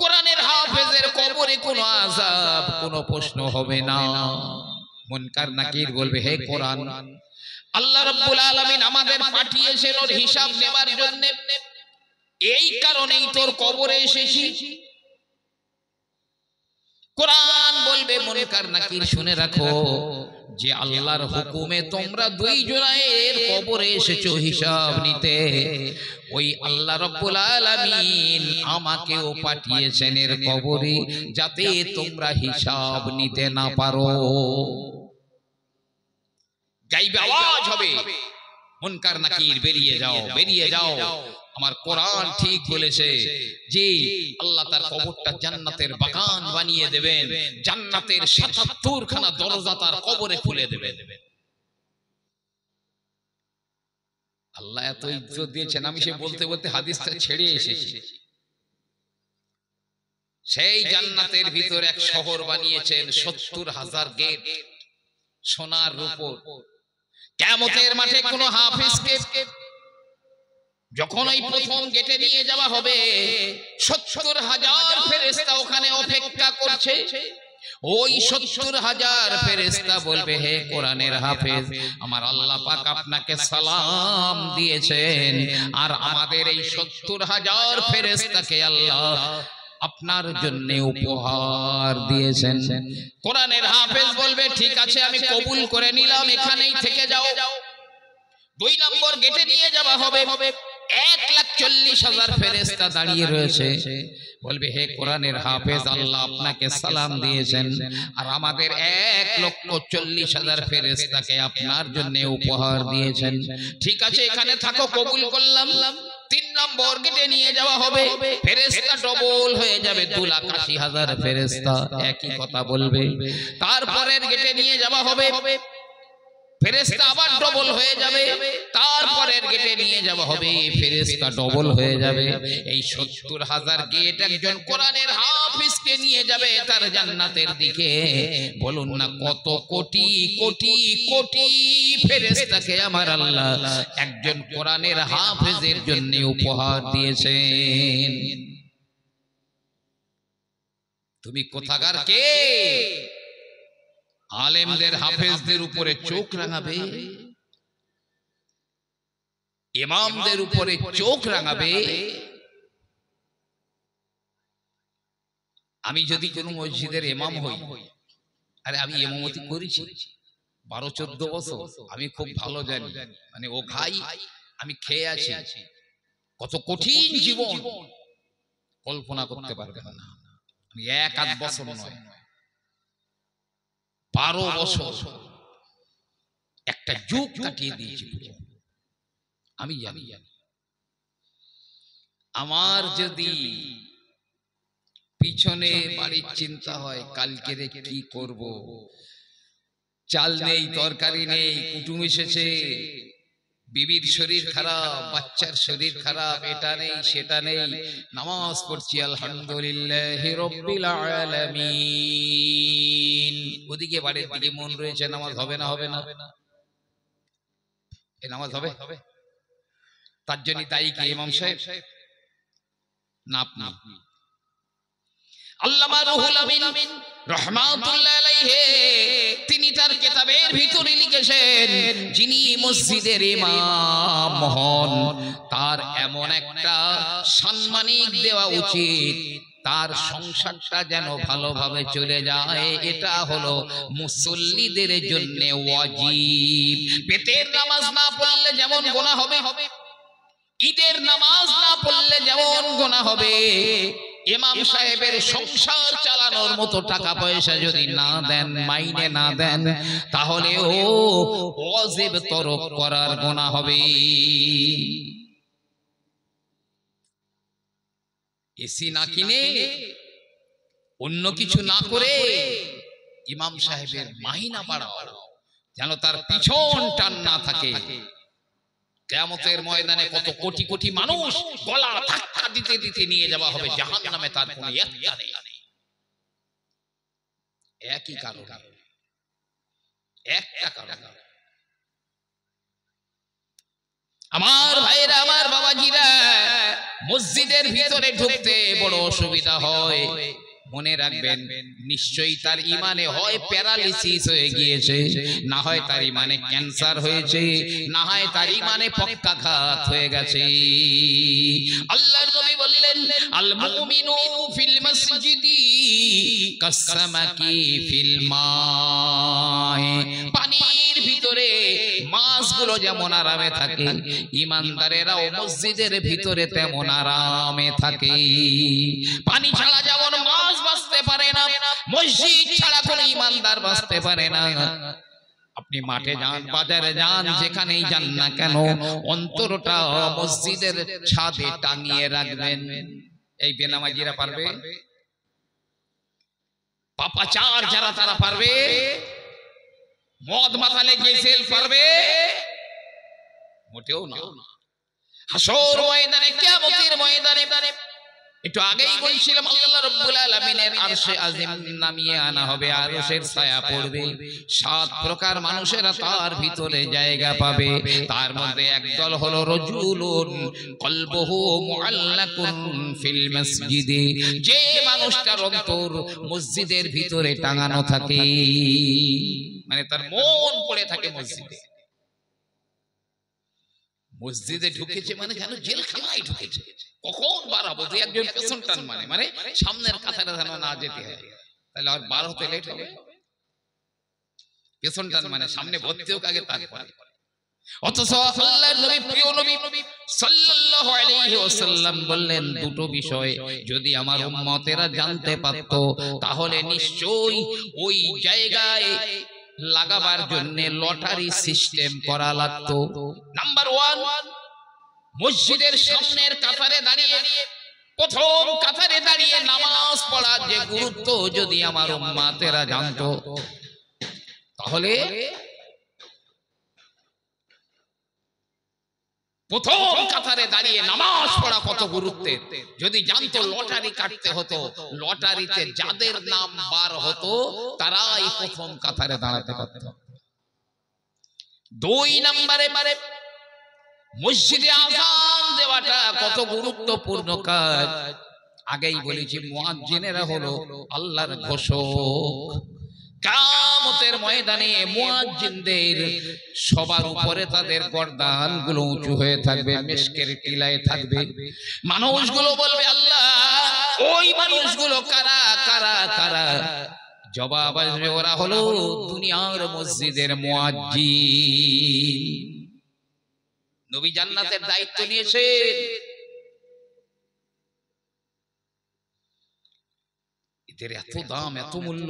কোরআনের হাফেজের কবরে কোনো আযাব, কোনো প্রশ্ন হবে না। মুনকার নাকির বলবে হে কোরআন, আল্লাহ রাব্বুল আলামিন আমাদের পাঠিয়েছেন ওর হিসাব নেবার জন্য, এই কারণেই তোর কবরে এসেছি। কোরআন বলবে মুনকার নাকির শুনে রাখো, যে আল্লাহর হুকুমে তোমরা দুইজনের কবরে এসেছো হিসাব নিতে, ওই আল্লাহ রাব্বুল আলামিন আমাকেও পাঠিয়েছেন এর কবরে, যাতে তোমরা হিসাব নিতে না পারো। গাইবে আওয়াজ হবে, মুনকার নাকির বেরিয়ে যাও, বেরিয়ে যাও। আমার কোরআন ঠিক বলেছে যে আল্লাহ তার কবরটা জান্নাতের বাগান বানিয়ে দেবেন, জান্নাতের ৭৭ খানা দরজা তার কবরে খুলে দেবেন। আল্লাহ এত ইজ্জত দিয়েছেন, আমি সে বলতে বলতে হাদিসটা ছেড়ে এসেছি। সেই জান্নাতের ভিতর এক শহর বানিয়েছেন, ৭০,০০০ গেট, সোনার রূপোর। কিয়ামতের মাঠে কোন হাফেজকে যখন ওই প্রথম গেটে নিয়ে যাওয়া হবে, ৭০,০০০ ফেরেশতা ওখানে অপেক্ষা করছে। ওই ৭০,০০০ ফেরেশতা বলবে হে কোরআনের হাফেজ, আমার আল্লাহ পাক আপনাকে সালাম দিয়েছেন, আর আমাদের এই ৭০,০০০ ফেরেশতাকে আল্লাহ আপনার জন্য উপহার দিয়েছেন। কোরআনের হাফেজ বলবে ঠিক আছে, আমি কবুল করে নিলাম, এখানেই থেকে যাও। ২ নম্বর গেটে নিয়ে যাওয়া হবে, ১,৪০,০০০ ফেরেশতা দাঁড়িয়ে রয়েছে। বলবে হে কোরআনের হাফেজ, আল্লাহ আপনাকে সালাম দিয়েছেন, আর আমাদের ১,৪০,০০০ ফেরেশতাকে আপনার জন্য উপহার দিয়েছেন। ঠিক আছে, এখানে থাকো, কবুল করলাম। ৩ নম্বর গেটে নিয়ে যাওয়া হবে, ফেরেশতা ডবল হয়ে যাবে, ২,৮০,০০০ ফেরেশতা একই কথা বলবে। তারপরের গেটে নিয়ে যাওয়া হবে, ফেরেশতা আবার ডবল হয়ে যাবে। তারপরের গেটে নিয়ে যাওয়া হবে, ফেরেশতা ডবল হয়ে যাবে। এই ৭০,০০০ গেট একজন কোরআনের হাফেজকে নিয়ে যাবে তার জান্নাতের দিকে। বলুন না কত কোটি কোটি কোটি ফেরেশতাকে আমার আল্লাহ একজন কোরআনের হাফেজের জন্য উপহার দিয়েছেন। তুমি কোথাকার কে? আলেমদের হাফেজদের উপরে চোখ রাঙাবে, ইমামদের উপরে চোখ রাঙাবে। আমি যদি কোন মসজিদের ইমাম হই, আরে আমি ইমামতি করেছি ১২-১৪ বছর, আমি খুব ভালো জানি, মানে ও খাই আমি খেয়ে আছি। কত কঠিন জীবন কল্পনা করতে পারবেন না। আমি ১-৮ বছর নয়, ১২ বছর একটা যুগ কাটিয়ে দিয়েছি। আমি জানি আমার যদি পিছনে বাড়ির চিন্তা হয়, কালকে কি করব, চাল নেই, তরকারি নেই, কুটুম এসেছে, বিবির শরীর খারাপ, বাচ্চার শরীর খারাপ, এটা নেই সেটা নেই, নামাজ পড়ছি আলহামদুলিল্লাহি রাব্বিল আলামিন, ওদিকে বাড়ির দিকে মন রয়েছে, নামাজ হবে না হবে না। এই নামাজ হবে? তার জন্য দায়ী কি ইমাম সাহেব না আপনি? আল্লামা রুহুল আমিন রাহমাতুল্লাহ আলাইহি তিনি তার কিতাবের ভিতরে লিখেছেন, যিনি মসজিদের ইমাম হন তার এমন একটা সম্মানিক দেওয়া উচিত, তার সংসারটা যেন ভালোভাবে চলে যায়, এটা হলো মুসল্লিদের জন্য ওয়াজিব। পেটের নামাজ না পড়লে যেমন গুনাহ হবে, ঈদের নামাজ না পড়লে যেমন গুনাহ হবে, ইমাম সাহেবের সংসার চালানোর মতো টাকা পয়সা যদি না দেন, মাইনে না দেন, তাহলে ও ওয়াজিব তরক করার গুনাহ হবে। এসি না কিনে অন্য কিছু না করে ইমাম সাহেবের মাইনা বাড়াও, যেন তার পিছন টান না থাকে। কিয়ামতের ময়দানে কত কোটি কোটি মানুষ গলা ধাক্কা দিতে দিতে নিয়ে যাওয়া হবে জাহান্নামে, তার কোনো ইচ্ছা নেই। একই কারণ, একটা কারণ। আমার ভাইরা, আমার বাবাজিরা, মসজিদের ভিতরে ঢুকতে বড় অসুবিধা হয়। মনে রাখবেন, নিশ্চয়ই তার ইমানে হয় প্যারালিসিস হয়ে গিয়েছে, না হয় তার ইমানে ক্যান্সার হয়েছে, না হয় তার ইমানে পক্ষাঘাত হয়ে গেছে। আল্লাহর নবী বললেন, আল মুমিনু ফিল মসজিদি কাসসামাকি ফিল মায়ে। পানির ভিতরে মাছগুলো যেমন আরামে থাকে, ইমানদারেরাও মসজিদের ভিতরে তেমন আরামে থাকে। পানি ছাড়া যেমন মাছ বাঁচতে পারে না, মসজিদ ছাড়া কোনো ইমানদার বাঁচতে পারে না। আপনি মাঠে যান, বাজারে যান, যেখানেই যান না কেন, অন্তরটা মসজিদের ছাদে টাঙিয়ে রাখবেন। এই বেনামাজিরা পারবে? পাপাচার যারা তারা পারবে? মদ মাতালে গেছেল পারবে? মোটেও না। হাসর ময়দানে, কিয়ামতের ময়দানে, একটু আগেই বলছিলাম আল্লাহ রাব্বুল আলামিনের আরশে আজিম নামিয়ে আনা হবে, আরশের ছায়া পড়বে, 7 প্রকার মানুষেরা তার ভিতরে জায়গা পাবে। তার মধ্যে একদল হলো রাজুলুন কলবুহু মুআল্লাকুন ফিল মসজিদে, যে মানুষটার অন্তর মসজিদের ভিতরে টাঙানো থাকে, মানে তার মন পড়ে থাকে মসজিদে। মসজিদে ঢুকেছে মানে যেন জেলখানায় ঢুকেছে, কখন বার হবো, যে একজন পেছন টান মানে সামনের কাছাটা যেন না যেতে হয়, তাহলে আর বার হতে লেট হবে। পেছন টান মানে সামনে ভর্তি হোক আগে, তারপরে। অথচ আল্লাহর নবী, প্রিয় নবী সাল্লাল্লাহু আলাইহি ওয়াসাল্লাম বললেন, দুটো বিষয় যদি আমার উম্মতেরা জানতে পারত, তাহলে নিশ্চয়ই ওই জায়গায় লাগাবার জন্য লটারি সিস্টেম করা লাগতো। নাম্বার 1, মসজিদের সামনের কাতারে দাঁড়িয়ে, প্রথম কাতারে দাঁড়িয়ে নামাজ পড়ার যে গুরুত্ব যদি আমার উম্মতেরা জানতো, তাহলে প্রথম কাতারে দাঁড়িয়ে নামাজ পড়া কত গুরুত্বের যদি জানতো, লটারি কাটতে হতো, লটারিতে যাদের নাম বার হতো তারাই প্রথম কাতারে দাঁড়াতে পারত। 2 নম্বরে মসজিদে আযান দেওয়াটা কত গুরুত্বপূর্ণ কাজ। আগেই বলেছি, মুয়াজ্জিনেরা হলো আল্লাহর ঘোষক। কিয়ামতের ময়দানে মুয়াজ্জিনদের সবার উপরে তাদের গর্দানগুলো উঁচু হয়ে থাকবে, মেশকের টিলায় থাকবে। মানুষগুলো বলবে, আল্লাহ, ওই মানুষগুলো কারা কারা কারা? জবাব আসবে, ওরা হলো দুনিয়ার মসজিদের মুয়াজ্জিন। নবী জান্নাতের দায়িত্ব নিয়েছেন, এদের এত দাম, এত মূল্য।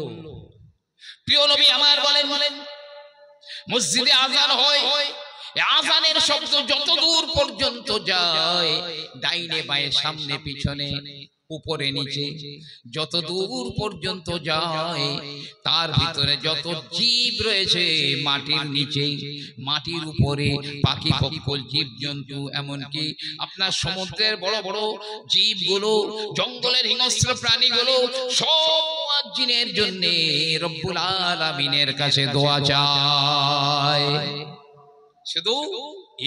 প্রিয় নবী আমার বলেন, মসজিদে আযান হয়, আযানের শব্দ যত দূর পর্যন্ত যায়, ডাইনে বাঁয়ে সামনে পিছনে উপরে নিচে যত দূর পর্যন্ত যায়, তার ভিতরে যত জীব রয়েছে, মাটির নিচে, মাটির উপরে, পাখি পক্ষী, জীব জন্তু, এমনকি আপনার সমুদ্রের বড় বড় জীবগুলো, জঙ্গলের হিংস্র প্রাণীগুলো, সব মুয়াজ্জিনের জন্য রব্বুল আলামিনের কাছে দোয়া চায়। শুধু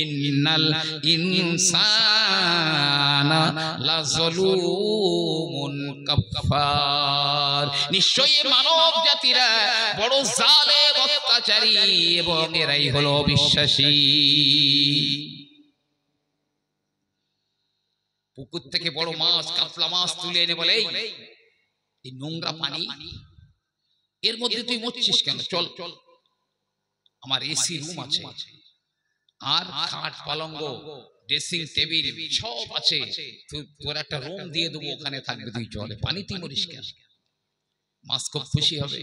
ইন্নাল ইনসানা লাযালুমুন কাফফার, নিশ্চয়ই মানব জাতিরা বড় জালেম অত্যাচারী এবং এরাই হলো অবিশ্বাসী। পুকুর থেকে বড় মাছ, কাতলা মাছ তুলে এনে বলে, এই নোংরা পানি, এর মধ্যে তুই মরছিস কেন? চল চল, আমার এসি রুম আছে, আর খাট পালঙ্গ ড্রেসিং টেবিল সব আছে, তোর একটা রুম দিয়ে দেবো, ওখানে থাকবে, তুই চলে, পানিতেই মরিস কেন? মাছ খুব খুশি হবে।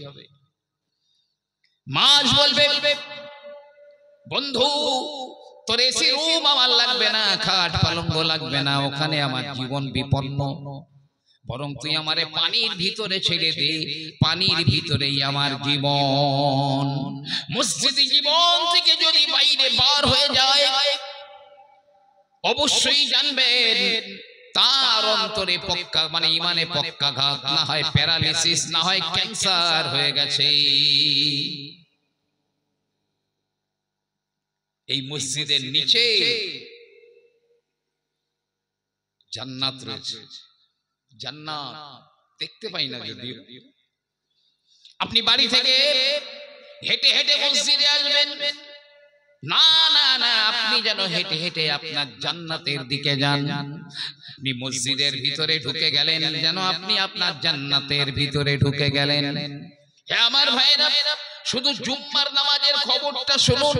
মাছ বলবে, বন্ধু তোর এসি রুম আমার লাগবে না, খাট পালঙ্গ লাগবে না, ওখানে আমার জীবন বিপন্ন, বরং তুই আমারে পানির ভিতরে ছেড়ে দে, পানির ভিতরেই আমার জীবন। মসজিদি জীবন থেকে যদি বাইরে বার হয়ে যায়, অবশ্যই জানবেন তার অন্তরে পক্কা মানে ইমানে পক্ষাঘাত, না হয় প্যারালিসিস, না হয় ক্যান্সার হয়ে গেছে। এই মসজিদের নিচে জান্নাত রয়েছে, জান্নাত দেখতে পাই না যদিও। আপনি বাড়ি থেকে হেঁটে হেঁটে মসজিদে আসবেন, না না না, আপনি যেন হেঁটে হেঁটে আপনার জান্নাতের দিকে যান। আপনি মসজিদের ভিতরে ঢুকে গেলেন, যেন আপনি আপনার জান্নাতের ভিতরে ঢুকে গেলেন। হে আমার ভাইরা, শুধু জুম্মার নামাজের খবরটা শুনুন।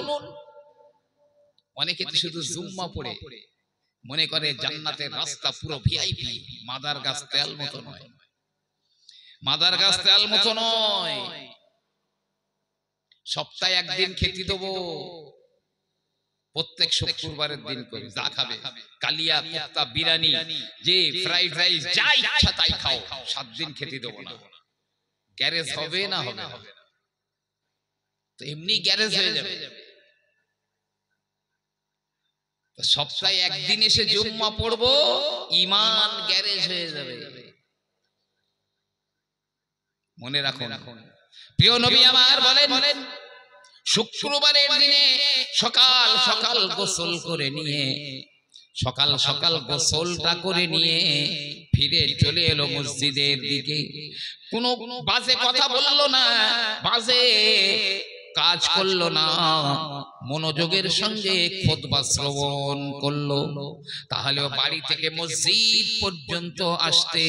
অনেকে শুধু জুম্মা পড়ে মনে করে জান্নাতের রাস্তা পুরো ভিআইপি। মাদার গাছ তেল মতো নয়, মাদার গাছ তেল মতো নয়। সপ্তাহে একদিন খেতে দেবো, প্রত্যেক শুক্রবারের দিন করে যা খাবে, কালিয়া, কোফতা, বিরিয়ানি, যে ফ্রাইড রাইস, যা ইচ্ছা তাই খাও, 7 দিন খেতে দেবো না। গ্যারেজ হবে না হবে না, তো এমনি গ্যারেজ হয়ে যাবে। সপ্তাহে একদিন এসে জুম্মা পড়বো, ইমান গ্যারেজ হয়ে যাবে। মনে রাখুন, প্রিয় নবী আমার বলেন, শুক্রবারের দিনে সকাল সকাল গোসল করে নিয়ে, সকাল সকাল গোসলটা করে নিয়ে ফিরে চলে এলো মসজিদের দিকে। কোনো বাজে কথা বললো না, বাজে কাজ করলো না, মনোযোগের সঙ্গে খুতবা শ্রবণ করলো। তাহলেও বাড়ি থেকে মসজিদ পর্যন্ত আসতে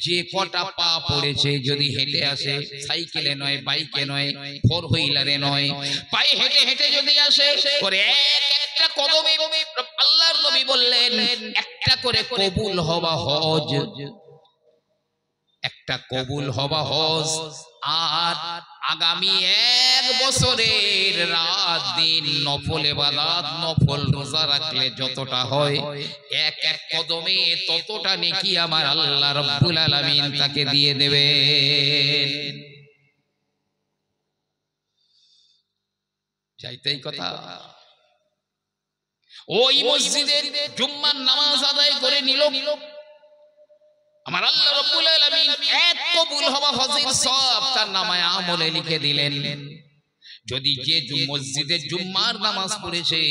যে কটা পা পড়েছে, যদি হেঁটে আসে, সাইকেলে নয়, বাইকে নয়, 4 হুইলারে নয়, পায়ে হেঁটে হেঁটে যদি আসে, করে একটা কদমে আল্লাহর নবী বললেন একটা করে কবুল হওয়া হজ, একটা কবুল হওয়া হজ। আর আগামী 1 বছরের রাত দিন নফল ইবাদত, নফল রোজা রাখলে যতটা হয়, এক এক কদমে ততটা নেকি আমার আল্লাহ রাব্বুল আলামিন তাকে দিয়ে দেবেন। চাইতেই কথা, ওই মসজিদের জুম্মার নামাজ আদায় করে নিল, আমার আল্লাহ রাব্বুল আলামিন এক কবুল হওয়া হজের সওয়াব তার নামায়ে আমলে লিখে দিলেন। যদি যে মসজিদে জুম্মার নামাজ পড়েছে,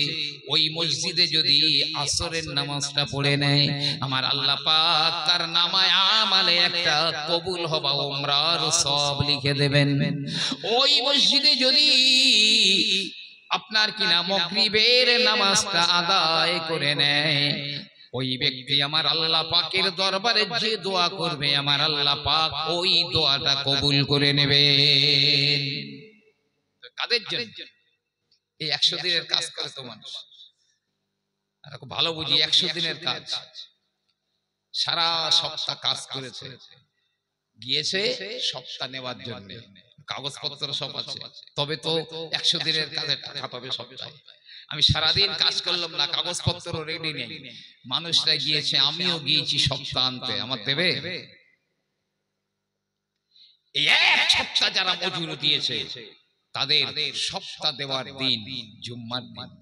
ওই মসজিদে যদি আসরের নামাজটা পড়ে নেয়, আমার আল্লাহ পাক তার নামায়ে আমলে একটা কবুল হওয়া উমরার সওয়াব লিখে দেবেন। ওই মসজিদে যদি আপনার কিনা মাগরিবের নামাজটা আদায় করে নেয়, ওই ব্যক্তি আমার আল্লাহ পাকের দরবারে যে দোয়া করবে, আমার আল্লাহ পাক ওই দোয়াটা কবুল করে নেবেন। কাদের জন্য? এই 100 দিনের কাজ করে তো মানুষ, আর খুব ভালো বুঝি 100 দিনের কাজ, সারা সপ্তাহ কাজ করেছে, গিয়েছে সপ্তাহ নেওয়ার জন্য, কাগজপত্র সব আছে, তবে তো 100 দিনের কাজে টাকা পাবে সপ্তাহে। আমি সারাদিন কাজ করলাম না, কাগজপত্র রেডি নেই, মানুষরা গিয়েছে, আমিও গিয়েছি সপ্তাহ আনতে, আমার দেবে? এই 1 সপ্তাহ যারা মজুরি দিয়েছে, তাদের সপ্তাহ দেওয়ার দিন জুম্মার দিন।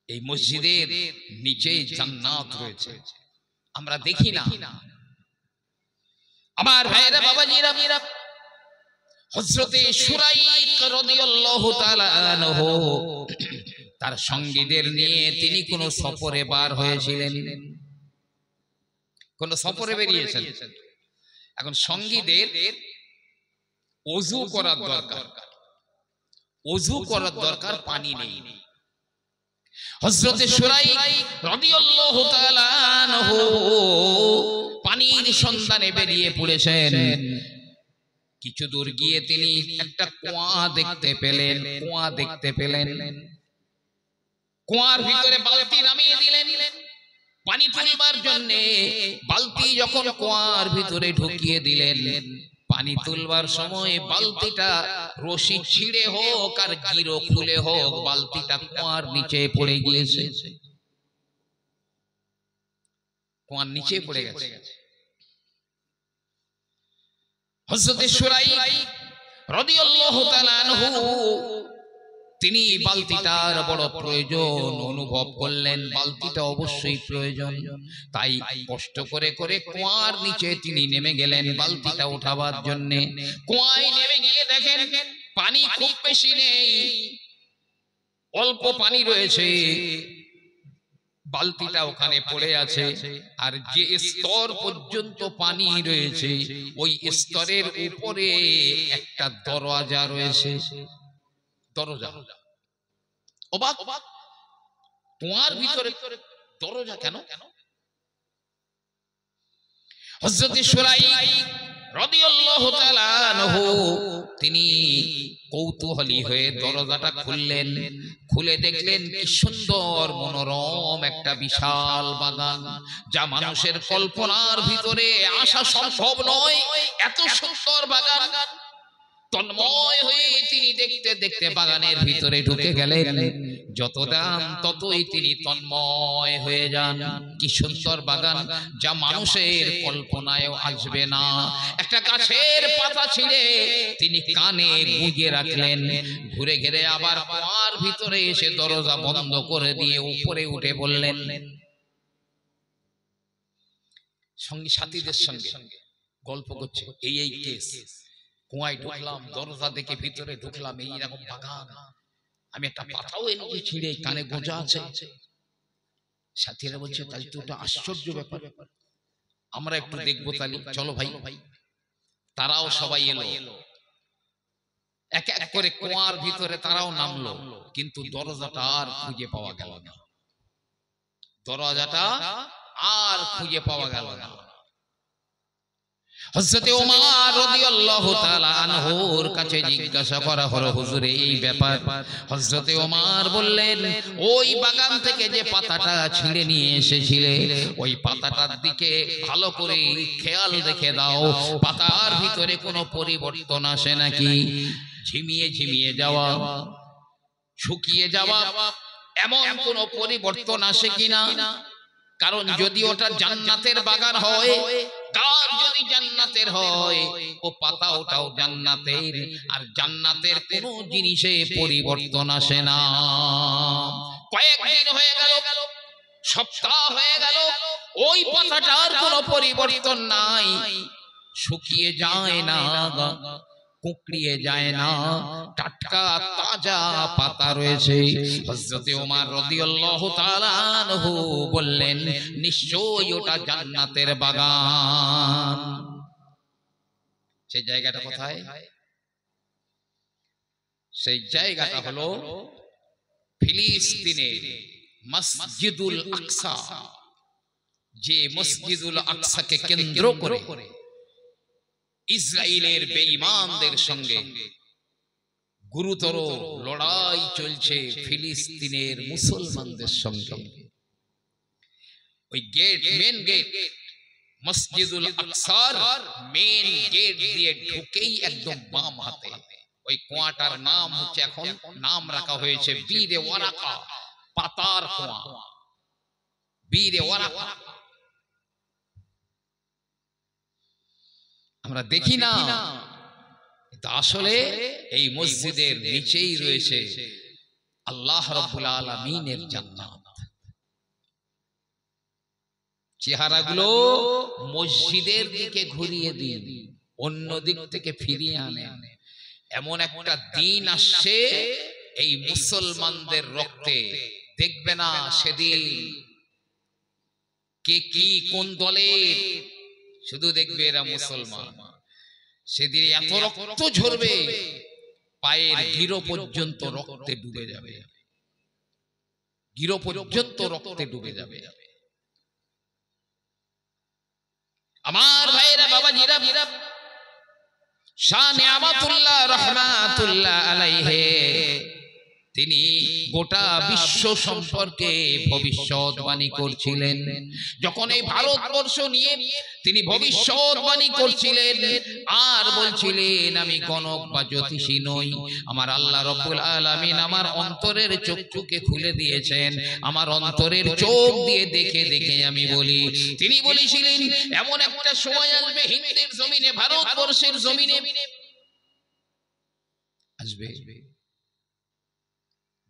এই মসজিদের নিচেই জান্নাত রয়েছে, আমরা দেখি না। আমার ভাইরা, বাবাজিরা, হযরতে শুরাইক রাদিয়াল্লাহু তাআলা আনহু তার সঙ্গীদের নিয়ে তিনি কোন সফরে বার হয়েছিলেন, কোন সফরে বেরিয়েছেন। এখন সঙ্গীদের ওযু করার দরকার, ওযু করার দরকার, পানি নেই। হযরতে শুরাইক রাদিয়াল্লাহু তাআলা আনহু পানির সন্ধানে বেরিয়ে পড়েছেন। কিছু দূর গিয়ে তিনি একটা কুয়া দেখতে পেলেন, কুয়া দেখতে পেলেন। কুয়ার ভিতরে বালতি নামিয়ে দিলেন পানি তুলবার জন্য। বালতি যখন কুয়ার ভিতরে ঢুকিয়ে দিলেন, পানি তুলবার সময় বালতিটা রশি ছিঁড়ে হোক আর গিরো খুলে হোক, বালতিটা কুয়ার নিচে পড়ে গিয়েছে, কুয়ার নিচে পড়ে গেছে। হযরত শুরাইক রাদিয়াল্লাহু তাআলা আনহু তিনি বালতিটার বড় প্রয়োজন অনুভব করলেন, বালতিটা অবশ্যই প্রয়োজন। তাই কষ্ট করে করে কুয়ার নিচে তিনি নেমে গেলেন বালতিটা উঠাবার জন্য। কুয়ায় নেমে গিয়ে দেখেন পানি খুব বেশি নেই, অল্প পানি রয়েছে, বালতিটা ওখানে পড়ে আছে। আর যে স্তর পর্যন্ত পানি রয়েছে ওই স্তরের উপরে একটা দরজা রয়েছে, দরজা। অবাক, কুয়ার ভিতরে দরজা কেন? হযরত শুরাইক রাদিয়াল্লাহু তাআলা আনহু তিনি কৌতূহলী হয়ে দরজাটা খুললেন। খুলে দেখলেন কি সুন্দর মনোরম একটা বিশাল বাগান, যা মানুষের কল্পনার ভিতরে আসা সম্ভব নয়। এত সুন্দর বাগান, তন্ময় হয়ে তিনি দেখতে দেখতে বাগানের ভিতরে ঢুকে গেলেন। যত দাম ততই তিনি তন্ময় হয়ে যান। কি সুন্দর বাগান, যা মানুষের কল্পনায়ও আসবে না। একটা গাছের পাতা ছিঁড়ে তিনি কানে গুঁজে রাখলেন। ঘুরে ঘিরে আবার কুয়ার ভিতরে এসে দরজা বন্ধ করে দিয়ে উপরে উঠে বললেন সঙ্গী সাথীদের সঙ্গে গল্প করছে, এই কেস, কুয়ায় ঢুকলাম, দরজা দেখে ভিতরে ঢুকলাম, এইরকম বাগান, আমি একটা পাতাও এনেছি ছিঁড়ে, কানে গোঁজা আছে। সাথীরা বলছে তাহলে তো ওটা আশ্চর্য ব্যাপার, আমরা একটু দেখবো, তাহলে চলো ভাই। তারাও সবাই এলো, এক এক করে কুয়ার ভিতরে তারাও নামলো, কিন্তু দরজাটা আর খুঁজে পাওয়া গেল না, দরজাটা আর খুঁজে পাওয়া গেল না। হযরত ওমর রাদিয়াল্লাহু তাআলা আনহুর কাছে জিজ্ঞাসা করা হলো, হুজুর এই ব্যাপার। হযরত ওমর বললেন, ওই বাগান থেকে যে পাতাটা ছিঁড়ে নিয়ে এসেছিলে, ওই পাতাটার দিকে ভালো করে খেয়াল রেখে দাও, পাতার ভিতরে কোনো পরিবর্তন আসে নাকি, ঝিমিয়ে ঝিমিয়ে যাওয়া, শুকিয়ে যাওয়া, এমন কোনো পরিবর্তন আসে কিনা। কারণ যদি ওটা জান্নাতের বাগান হয়, গাছ যদি জান্নাতের হয়, ও পাতা ওটাও জান্নাতের, আর জান্নাতের কোনো জিনিসে পরিবর্তন আসে না। কয়েকদিন হয়ে গেল, সপ্তাহ হয়ে গেল, ওই পাতাটার কোনো পরিবর্তন নাই, শুকিয়ে যায় না, কুঁকড়িয়ে যায় না, টাটকা তাজা পাতা রয়েছে। হযরত ওমর রাদিয়াল্লাহু তাআলা আনহু বললেন, নিশ্চয়ই ওটা জান্নাতের বাগান। সেই জায়গাটা কোথায়? সেই জায়গাটা হলো ফিলিস্তিনের মসজিদুল আকসা। যে মসজিদুল আকসাকে কেন্দ্র করে ইসরায়েলের বেঈমানদের সঙ্গে গুরুতর লড়াই চলছে ফিলিস্তিনের মুসলমানদের সঙ্গে। ওই গেট, মেন গেট, মসজিদুল আকসার মেন গেট দিয়ে ঢুকেই একদম বাম হাতে ওই কুয়াটার নাম হচ্ছে, এখন নাম রাখা হয়েছে বীরে ওয়ারাকা, পাতার কুয়া, বীরে ওয়ারাকা। আমরা দেখি না, আসলে এই মসজিদের নিচেই রয়েছে আল্লাহ রাব্বুল আলামিনের জান্নাত। চেহারাগুলো মসজিদের দিকে ঘুরিয়ে দিন, অন্য দিক থেকে ফিরিয়ে আনেন। এমন একটা দিন আসছে এই মুসলমানদের রক্তে, দেখবে না সেদিন কে কি কোন দলের, শুধু দেখবে এরা মুসলমান। সেদিন এত রক্ত ঝরবে, পায়ের গিরো পর্যন্ত রক্তে ডুবে যাবে, গিরো পর্যন্ত রক্তে ডুবে যাবে। আমার ভাইরা, বাবাজিরা, শাহ নিয়ামতুল্লাহ রহমাতুল্লাহ আলাইহি তিনি গোটা বিশ্ব সম্পর্কে ভবিষ্যৎবাণী করছিলেন। যখন এই ভারতবর্ষ নিয়ে তিনি ভবিষ্যৎবাণী করছিলেন আর বলছিলেন, আমি গণক বা জ্যোতিষী নই, আমার আল্লাহ রাব্বুল আলামিন আমার অন্তরের চক্ষুকে খুলে দিয়েছেন, আমার অন্তরের চোখ দিয়ে দেখে দেখে আমি বলি। তিনি বলেছিলেন এমন একটা সময় আসবে হিন্দের জমিনে, ভারতবর্ষের জমিনে আসবে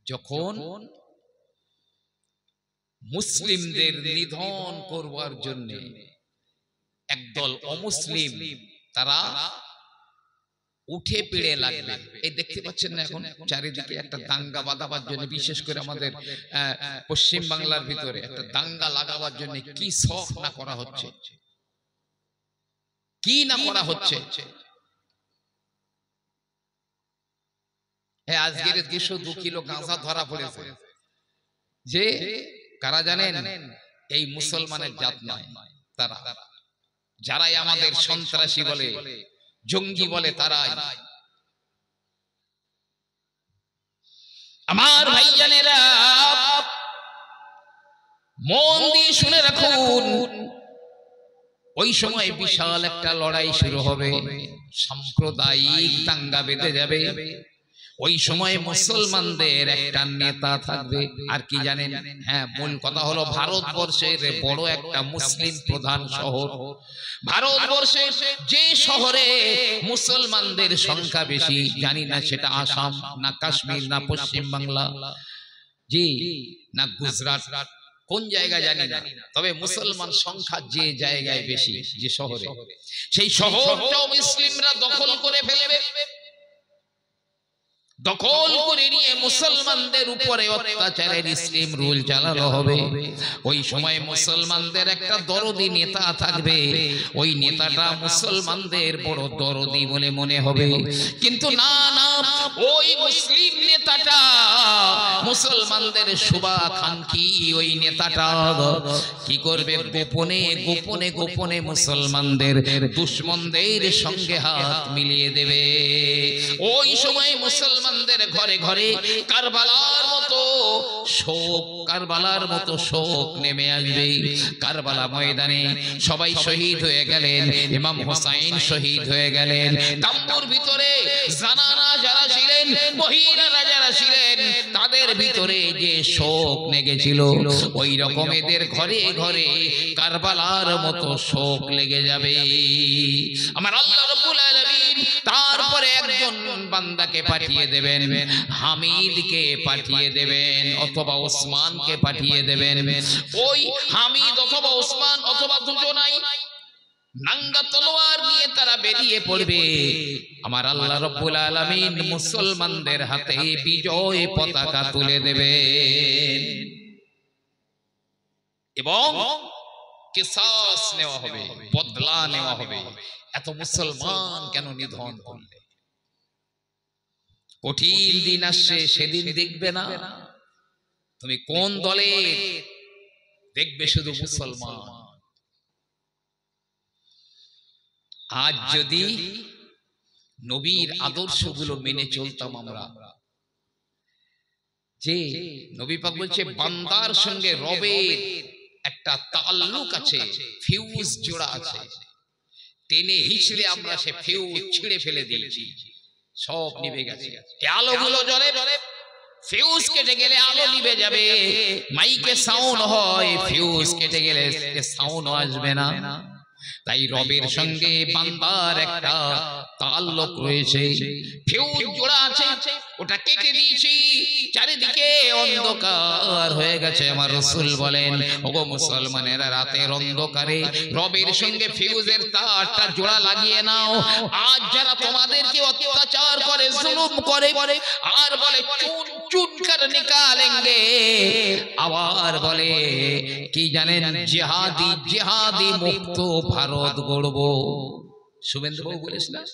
যখন মুসলিমদের নিধন করবার জন্য একদল অমুসলিম তারা উঠে পড়ে লাগবে। এই দেখতে পাচ্ছেন না এখন চারিদিকে একটা দাঙ্গা বাঁধাবার জন্য, বিশেষ করে আমাদের পশ্চিম বাংলার ভিতরে একটা দাঙ্গা লাগাবার জন্য কি শখ না করা হচ্ছে, কি না করা হচ্ছে। আজকের 202 কিলো গাঁজা ধরা পড়েছে, যে কারা জানেন? এই মুসলমানের জাত নয়, তারা যারাই আমাদের সন্ত্রাসী বলে, জঙ্গি বলে, তারাই। আমার ভাইজানেরা মন দিয়ে শুনে রাখুন, ওই সময় বিশাল একটা লড়াই শুরু হবে, সাম্প্রদায়িক দাঙ্গা বেঁধে যাবে। ওই সময় মুসলমানদের একটা নেতা থাকবে, আর কি জানেন? হ্যাঁ, মূল কথা হলো ভারতবর্ষের বড় একটা মুসলিম প্রধান শহর, ভারতবর্ষের যে শহরে মুসলমানদের সংখ্যা বেশি, জানি না সেটা আসাম না কাশ্মীর না পশ্চিম বাংলা, জি না গুজরাট, কোন জায়গা জানি না, তবে মুসলমান সংখ্যা যে জায়গায় বেশি, যে শহরে, সেই শহরটাও মুসলিমরা দখল করে ফেলবে। দখল করে নিয়ে মুসলমানদের উপরে অত্যাচারের স্কিম রুল চালানো হবে। ওই সময় মুসলমানদের একটা দরদি নেতা থাকবে, ওই নেতাটা মুসলমানদের বড় দরদি বলে মনে হবে, কিন্তু না না, ওই মুসলিম নেতাটা মুসলমানদের শুভাকাঙ্ক্ষী। ওই নেতাটা কি করবে? গোপনে গোপনে গোপনে মুসলমানদের দুশমনদের সঙ্গে হাত মিলিয়ে দেবে। ওই সময় মুসলমান ঘরে ঘরে কারবালার মতো শোক, কারবালার মতো শোক নেমে আসবে। কারবালা ময়দানে সবাই শহীদ হয়ে গেলেন, ইমাম হোসাইন শহীদ হয়ে গেলেন। তাম্বুর ভিতরে জানানা যারা ছিলেন, মহিলারা যারা ছিলেন, তাদের ভিতরে যে শোক লেগেছিল, ওই রকম এদের ঘরে ঘরে কারবালার মতো শোক লেগে যাবে। আমার আল্লাহ রাব্বুল আলামিন তারপরে একজন বান্দাকে পাঠিয়ে দেবেন, হামিদকে পাঠিয়ে দেবেন অথবা ওসমানকে পাঠিয়ে দেবেন। ওই হামিদ অথবা ওসমান অথবা দুজনাই নাঙ্গা তলোয়ার নিয়ে তারা বেরিয়ে পড়বে। আমার আল্লাহ রাব্বুল আলামিন মুসলমানদের হাতে বিজয় পতাকা তুলে দেবেন এবং কিসাস নেওয়া হবে, বদলা নেওয়া হবে। এত মুসলমান কেন নিধন করলে? কঠিন দিন আসছে, সেদিন দেখবে না তুমি কোন দলে, দেখবে শুধু মুসলমান। আজ যদি নবীর আদর্শগুলো মেনে চলতাম আমরা, যে নবী পাক বলছে বান্দার সঙ্গে রবের একটা তাল্লুক আছে, ফিউজ জোড়া আছে, টেনে হিচড়ে আমরা সে ফিউজ ছিঁড়ে ফেলে দিয়েছি, সব নিভে গেছে। আলোগুলো জ্বলে, ফিউজ কেটে গেলে আলো নিভে যাবে। মাইকে সাউন্ড হয়, ফিউজ কেটে গেলে সাউন্ড আসবে না। তাই রবের সঙ্গে বান্দার একটা তাল্লুক রয়েছে, ফিউজ জোড়া আছে, ওটা কেটে দিয়েছি, চারিদিকে অন্ধকার হয়ে গেছে। আমার রাসূল বলেন, ওগো মুসলমানেরা, রাতের অন্ধকারে রবের সঙ্গে ফিউজের তারটা জোড়া লাগিয়ে নাও। আজ যারা তোমাদেরকে অত্যাচার করে, জুলুম করে, আর বলে চুন চুন করে নিকালেঙ্গে, আবার বলে কি জানেন, জিহাদি জিহাদি মুক্ত ভারত গড়ব। শুভেন্দুবাবু বলেছিলেন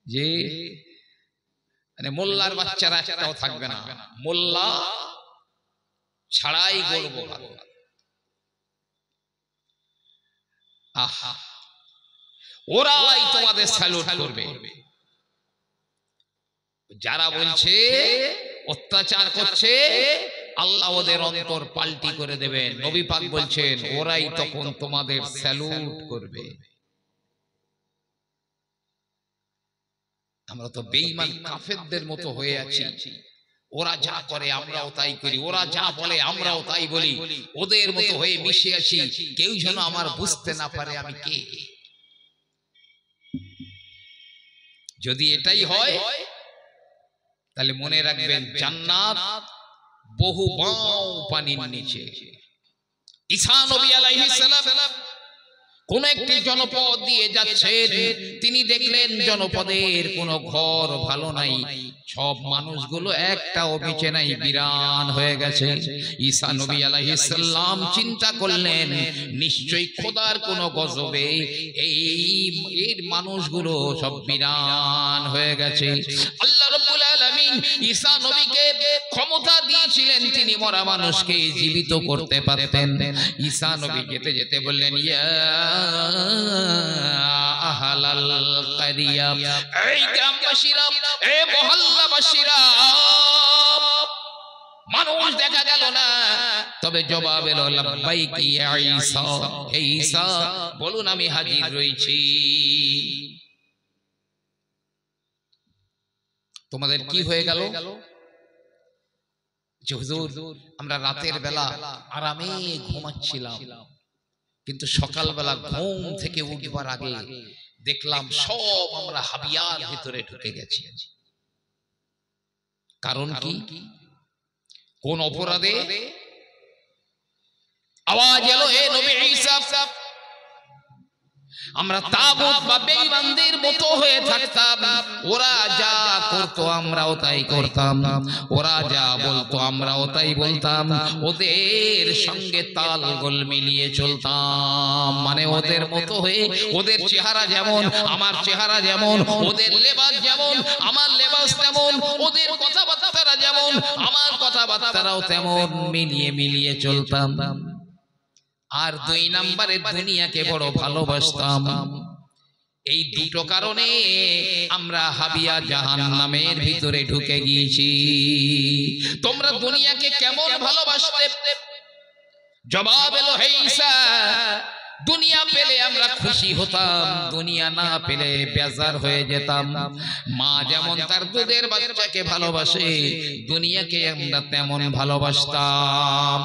যে মানে মোল্লার বাচ্চারা একটাও থাকবে না, মোল্লা ছাড়াই গড়ব ভারত। আহা, ওরাই তোমাদের স্যালুট করবে। যারা বলছে অত্যাচার করছে, আল্লাহ ওদের অন্তর পাল্টি করে দেবেন। নবী পাক বলছেন ওরাই তখন তোমাদের স্যালুট করবে। আমরা তো বেঈমান কাফেরদের মতো হয়ে আছি। ওরা যা করে আমরাও তাই করি, ওরা যা বলে আমরাও তাই বলি, ওদের মতো হয়ে মিশে আছি। কেউ যেন আমার বুঝতে না পারে আমি কে। যদি এটাই হয় তাহলে মনে রাখবেন, জান্নাত বহু বাউ পানির নিচে। ঈসা নবী আলাইহিস সালাম কোন একটি জনপদ দিয়ে যাচ্ছেন, তিনি দেখলেন জনপদের কোনো ঘর ভালো নাই, সব মানুষগুলো একটাও বেঁচে নাই, বিরান হয়ে গেছে। ঈসা নবী আলাইহিস সালাম চিন্তা করলেন, নিশ্চয়ই খোদার কোনো গজবে এই মানুষগুলো সব বিরান হয়ে গেছে। আল্লাহ রাব্বুল আলামিন ঈসা নবীকে ক্ষমতা দিয়েছিলেন, তিনি মরা মানুষকে জীবিত করতে পারতেন। ঈসা নবী যেতে যেতে বললেন, ইয়া আহলাল কারিয়া, এই গ্রামবাসীরা, এই মহল্লাবাসীরা, মানুষ দেখা গেল না, তবে জবাব এলো লাব্বাইক ইয়া ঈসা, হে ঈসা বলুন আমি হাজির রয়েছি। তোমাদের কি হয়ে গেল যে হুজুর আমরা রাতের বেলা আরামে ঘুমাচ্ছিলাম, কিন্তু সকালবেলা ঘুম থেকে উঠবার আগে দেখলাম সব আমরা হাবিয়ার ভিতরে ঢুকে গেছি। কারণ কি? কোন অপরাধে? আওয়াজ এলো, হে নবী ঈসা, আমরা তাগুত বা বেঈমানদের মতো হয়ে থাকতাম, ওরা যা করতো আমরাও তাই করতাম, ওরা যা বলতো আমরাও তাই বলতাম, ওদের সঙ্গে তাল গোল মিলিয়ে চলতাম। মানে ওদের মতো হয়ে, ওদের চেহারা যেমন আমার চেহারা যেমন, ওদের লেবাস যেমন আমার লেবাস তেমন, ওদের কথাবার্তা যেমন আমার কথাবার্তারাও তেমন, মিলিয়ে মিলিয়ে চলতাম। আর দুই নম্বরে দুনিয়াকে বড় ভালোবাসতাম। এই দুটো কারণে আমরা হাবিয়া জাহান্নামের ভিতরে ঢুকে গিয়েছি। তোমরা দুনিয়াকে কেমন ভালোবাসতে? জবাব এলো, হে ঈসা, দুনিয়া পেলে আমরা খুশি হতাম, দুনিয়া না পেলে বেজার হয়ে যেতাম। মা যেমন তার দুধের বাচ্চাকে ভালোবাসে, দুনিয়াকে আমরা তেমন ভালোবাসতাম।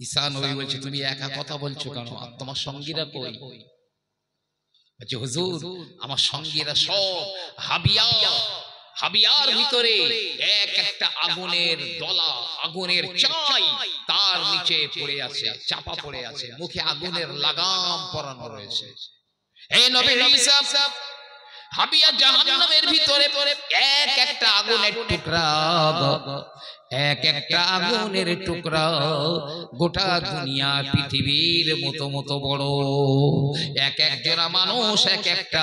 ঈসা নবী বলছে, তুমি একা কথা বলছো কেন? আর তোমার সঙ্গীরা কই? বলছে, হুজুর আমার সঙ্গীরা সব হাবিয়ার ভিতরে এক একটা আগুনের দলা, আগুনের চাই তার নিচে পড়ে আছে, চাপা পড়ে আছে, মুখে আগুনের লাগাম পরানো রয়েছে। হে নবী ঈসা, হাবিয়া জাহান্নামের ভিতরে এক একটা আগুনের টুকরা, এক একটা আগুনের টুকরা গোটা দুনিয়া পৃথিবীর মতো মতো বড়। এক একজনা মানুষ এক একটা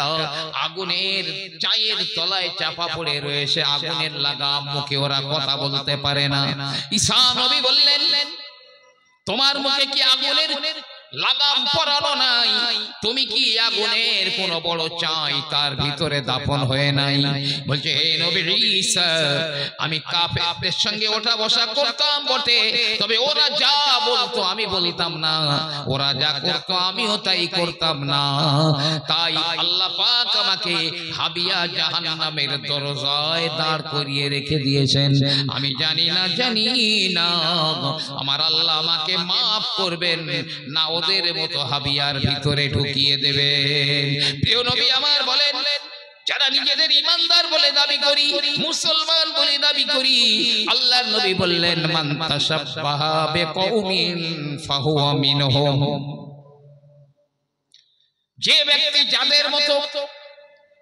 আগুনের চায়ের তলায় চাপা পড়ে রয়েছে, আগুনের লাগাম, মুখে ওরা কথা বলতে পারে না। ঈসা নবী বললেন, তোমার মুখে কি আগুনের লাগাম পরানো নাই, তুমি কি আগুনের কোন বড় চাই তার ভিতরে দাফন হয়ে নাই? বলছে হে নবী ঈসা, আমি কাফেরদের সঙ্গে ওঠা বসা করতাম বটে, তবে ওরা যা বলতো আমি বলতাম না, ওরা যা করতো আমিও তাই করতাম না। তাই আল্লাহ পাক আমাকে হাবিয়া জাহান্নামের দরজায় দাঁড় করিয়ে রেখে দিয়েছেন। আমি জানি না আমার আল্লাহ আমাকে মাফ করবেন না ওদের মতো হাবিয়ার ভিতরে ঢুকিয়ে দেবেন। প্রিয় নবী আমার বলেন, যারা নিজেদের ইমানদার বলে দাবি করি, মুসলমান বলে দাবি করি, আল্লাহর নবী বললেন মান তাশাব্বাহা বিকওমিন ফাহুয়া মিনহুম। যে ব্যক্তি যাদের মতো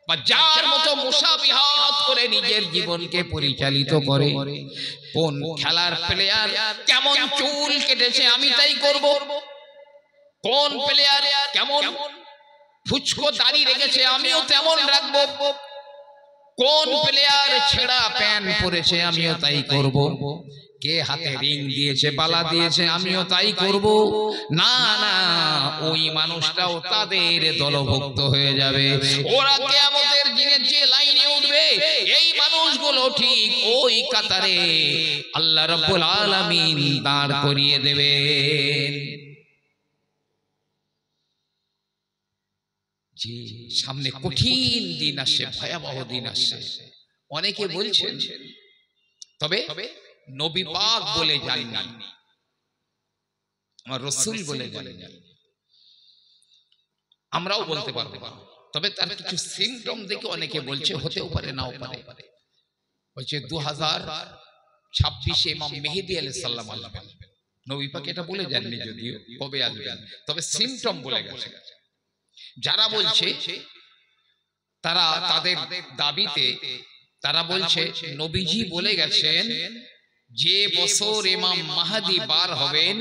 বা যার মতো মুসাবিহাত করে নিজের জীবনকে পরিচালিত করে, কোন খেলার প্লেয়ার কেমন চুল কেটেছে আমি তাই করব, কোন প্লেয়ার কেমন ফুচকো দাড়ি রেখেছে আমিও তেমন রাখবো, কোন প্লেয়ার ছেঁড়া প্যান্ট পরেছে আমিও তাই করব, কে হাতে রিং দিয়েছে বালা দিয়েছে আমিও তাই করব, না না, ওই মানুষটাও তাদের দলভুক্ত হয়ে যাবে। ওরা কিয়ামতের দিনে যে লাইনে উঠবে এই মানুষগুলো ঠিক ওই কাতারে আল্লাহ রাব্বুল আলামিন দাঁড় করিয়ে দেবেন। জি, সামনে কঠিন দিন আসছে, ভয়াবহ দিন আসছে। অনেকে বলছেন, তবে নবী পাক বলে যাননি, আমার রাসূল বলে যাননি, আমরাও বলতে পারবো না। তবে তার কিছু সিম্পটম দেখে অনেকে বলছে হতেও পারে নাও পারে। বলছে 2026 ইমাম মেহেদী আলাইহিস সালাম আসবেন। নবী পাক এটা বলে যাননি যদিও কবে আসবেন, তবে সিম্পটম বলে গেছে। যারা বলছে তারা তাদের দাবিতে তারা বলছে নবীজি বলে গেছেন যে বছর ইমাম মাহদী বার হবেন